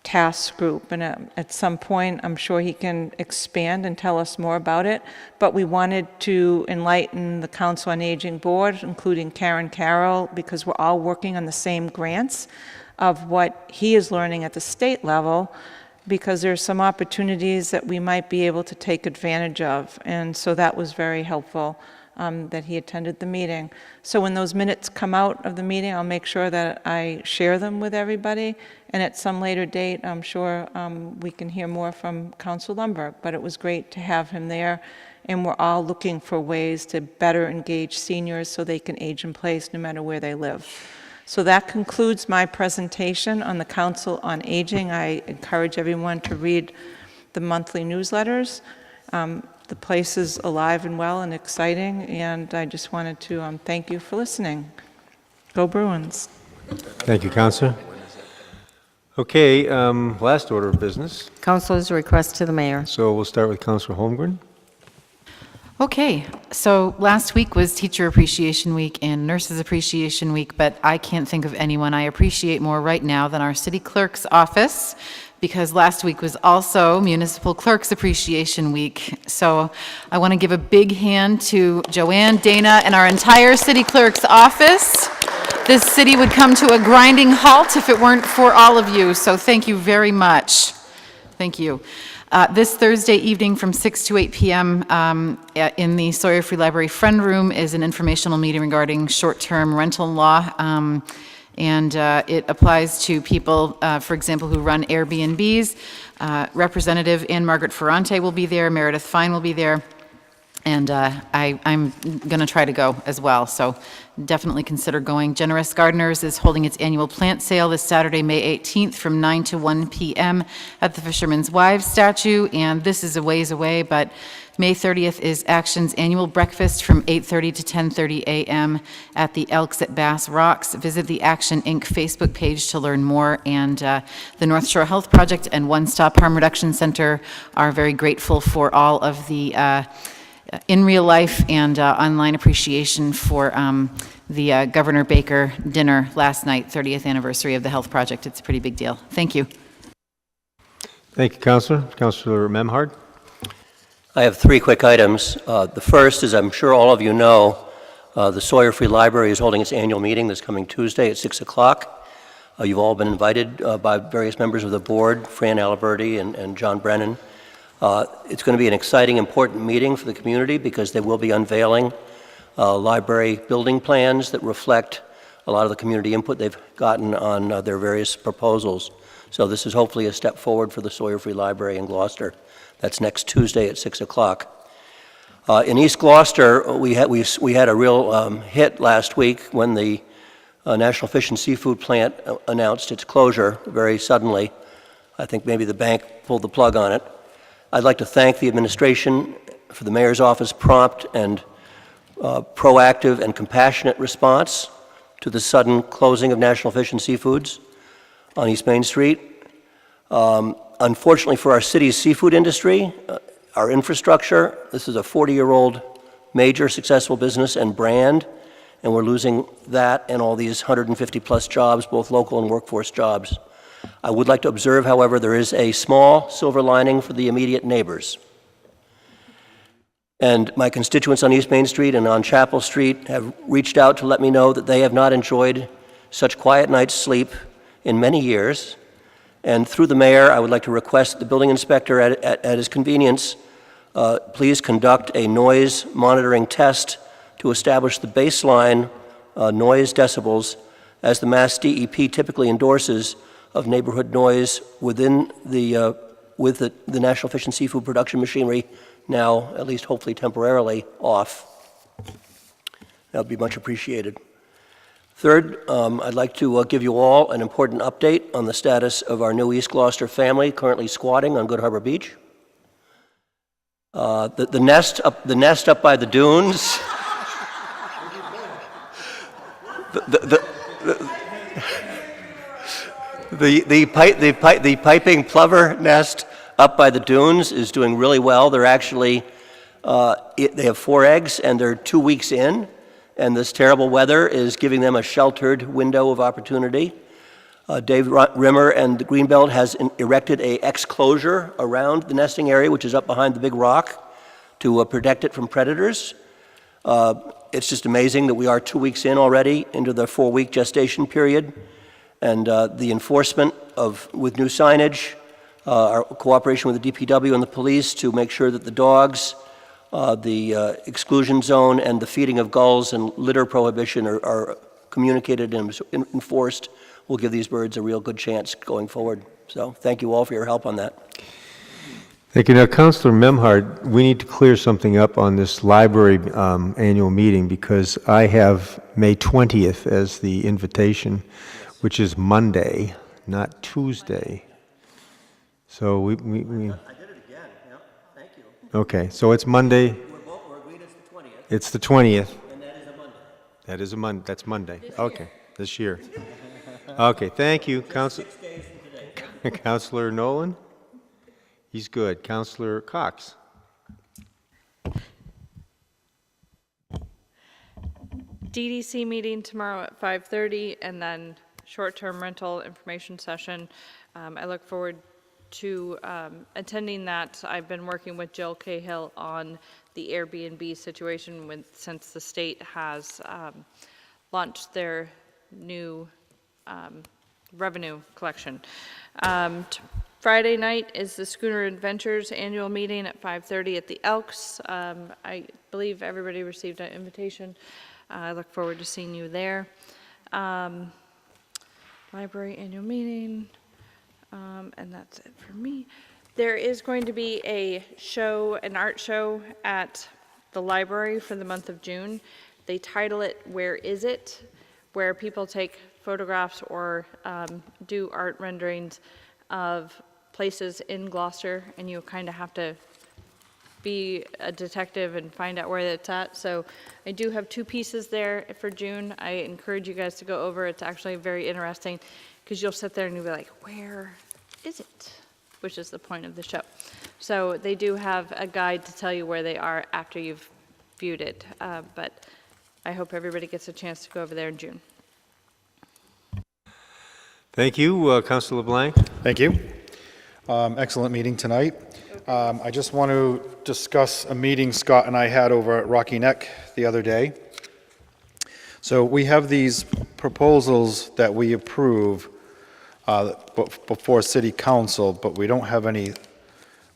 [SPEAKER 8] task group, and at some point, I'm sure he can expand and tell us more about it, but we wanted to enlighten the Council on Aging Board, including Karen Carroll, because we're all working on the same grants of what he is learning at the state level, because there's some opportunities that we might be able to take advantage of, and so that was very helpful. That he attended the meeting. So when those minutes come out of the meeting, I'll make sure that I share them with everybody, and at some later date, I'm sure we can hear more from Council Lundberg, but it was great to have him there, and we're all looking for ways to better engage seniors so they can age in place no matter where they live. So that concludes my presentation on the Council on Aging. I encourage everyone to read the monthly newsletters. The place is alive and well and exciting, and I just wanted to thank you for listening. Go Bruins.
[SPEAKER 1] Thank you, Councilor. Okay, last order of business.
[SPEAKER 11] Councilor's request to the mayor.
[SPEAKER 1] So we'll start with Councilor Holmgren.
[SPEAKER 10] Okay, so last week was Teacher Appreciation Week and Nurses Appreciation Week, but I can't think of anyone I appreciate more right now than our city clerk's office, because last week was also Municipal Clerks Appreciation Week. So I want to give a big hand to Joanne, Dana, and our entire city clerk's office. This city would come to a grinding halt if it weren't for all of you, so thank you very much. Thank you. This Thursday evening from 6 to 8 p.m. In the Sawyer Free Library Friend Room is an informational meeting regarding short-term rental law. And it applies to people, for example, who run Airbnbs. Representative Ann-Margaret Ferrante will be there, Meredith Fine will be there, and I'm going to try to go as well, so definitely consider going. Generous Gardeners is holding its annual plant sale this Saturday, May 18th from 9 to 1 p.m. at the Fisherman's Wives statue, and this is a ways away, but May 30th is Action's annual breakfast from 8:30 to 10:30 a.m. at the Elks at Bass Rocks. Visit the Action Inc. Facebook page to learn more, and the North Shore Health Project and One Stop Harm Reduction Center are very grateful for all of the in real life and online appreciation for the Governor Baker dinner last night, 30th anniversary of the Health Project. It's a pretty big deal. Thank you.
[SPEAKER 1] Thank you, Councilor. Councilor Memhard.
[SPEAKER 15] I have three quick items. The first is, I'm sure all of you know, the Sawyer Free Library is holding its annual meeting this coming Tuesday at 6 o'clock. You've all been invited by various members of the board, Fran Aliberti and John Brennan. It's going to be an exciting, important meeting for the community because they will be unveiling library building plans that reflect a lot of the community input they've gotten on their various proposals. So this is hopefully a step forward for the Sawyer Free Library in Gloucester. That's next Tuesday at 6 o'clock. In East Gloucester, we had a real hit last week when the National Fish and Seafood plant announced its closure very suddenly. I think maybe the bank pulled the plug on it. I'd like to thank the administration for the mayor's office prompt and proactive and compassionate response to the sudden closing of National Fish and Seafoods on East Main Street. Unfortunately for our city's seafood industry, our infrastructure, this is a 40-year-old major successful business and brand, and we're losing that and all these 150-plus jobs, both local and workforce jobs. I would like to observe, however, there is a small silver lining for the immediate neighbors. And my constituents on East Main Street and on Chapel Street have reached out to let me know that they have not enjoyed such quiet night's sleep in many years. And through the mayor, I would like to request the building inspector at his convenience, please conduct a noise monitoring test to establish the baseline noise decibels as the Mass DEP typically endorses of neighborhood noise within the with the National Fish and Seafood production machinery now, at least hopefully temporarily, off. That would be much appreciated. Third, I'd like to give you all an important update on the status of our new East Gloucester family currently squatting on Good Harbor Beach. The nest up by the dunes. The piping plover nest up by the dunes is doing really well. They're actually, they have 4 eggs and they're 2 weeks in, and this terrible weather is giving them a sheltered window of opportunity. Dave Rimmer and the Greenbelt has erected a exclosure around the nesting area, which is up behind the big rock, to protect it from predators. It's just amazing that we are 2 weeks in already into the 4-week gestation period, and the enforcement with new signage, our cooperation with the DPW and the police to make sure that the dogs, the exclusion zone, and the feeding of gulls and litter prohibition are communicated and enforced will give these birds a real good chance going forward. So thank you all for your help on that.
[SPEAKER 1] Thank you. Now, Councilor Memhard, we need to clear something up on this library annual meeting because I have May 20th as the invitation, which is Monday, not Tuesday. So we
[SPEAKER 15] I did it again, yeah, thank you.
[SPEAKER 1] okay, so it's Monday.
[SPEAKER 15] We're agreed it's the 20th.
[SPEAKER 1] It's the 20th.
[SPEAKER 15] And that is a Monday.
[SPEAKER 1] That is a Monday. That's Monday. Okay, this year. Okay, thank you, Councilor.
[SPEAKER 15] 6 days from today.
[SPEAKER 1] Councilor Nolan. He's good. Councilor Cox.
[SPEAKER 14] DDC meeting tomorrow at 5:30, and then short-term rental information session. I look forward to attending that. I've been working with Jill Cahill on the Airbnb situation since the state has launched their new revenue collection. Friday night is the Schooner Adventures annual meeting at 5:30 at the Elks. I believe everybody received an invitation. I look forward to seeing you there. Library annual meeting, and that's it for me. There is going to be an art show at the library for the month of June. They title it "Where Is It?", where people take photographs or do art renderings of places in Gloucester, and you kind of have to be a detective and find out where it's at. So I do have 2 pieces there for June. I encourage you guys to go over. It's actually very interesting because you'll sit there and you'll be like, where is it? Which is the point of the show. So they do have a guide to tell you where they are after you've viewed it. But I hope everybody gets a chance to go over there in June.
[SPEAKER 1] Thank you, Councilor LeBlanc.
[SPEAKER 2] Thank you. Excellent meeting tonight. I just want to discuss a meeting Scott and I had over at Rocky Neck the other day. So we have these proposals that we approve before City Council, but we don't have any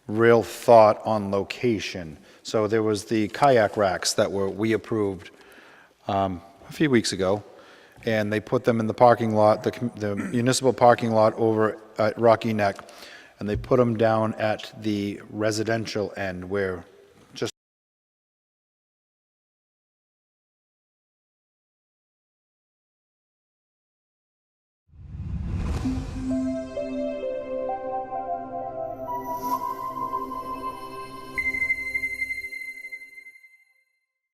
[SPEAKER 2] real thought on location. So there was the kayak racks that we approved a few weeks ago, and they put them in the parking lot, the municipal parking lot over at Rocky Neck, and they put them down at the residential end where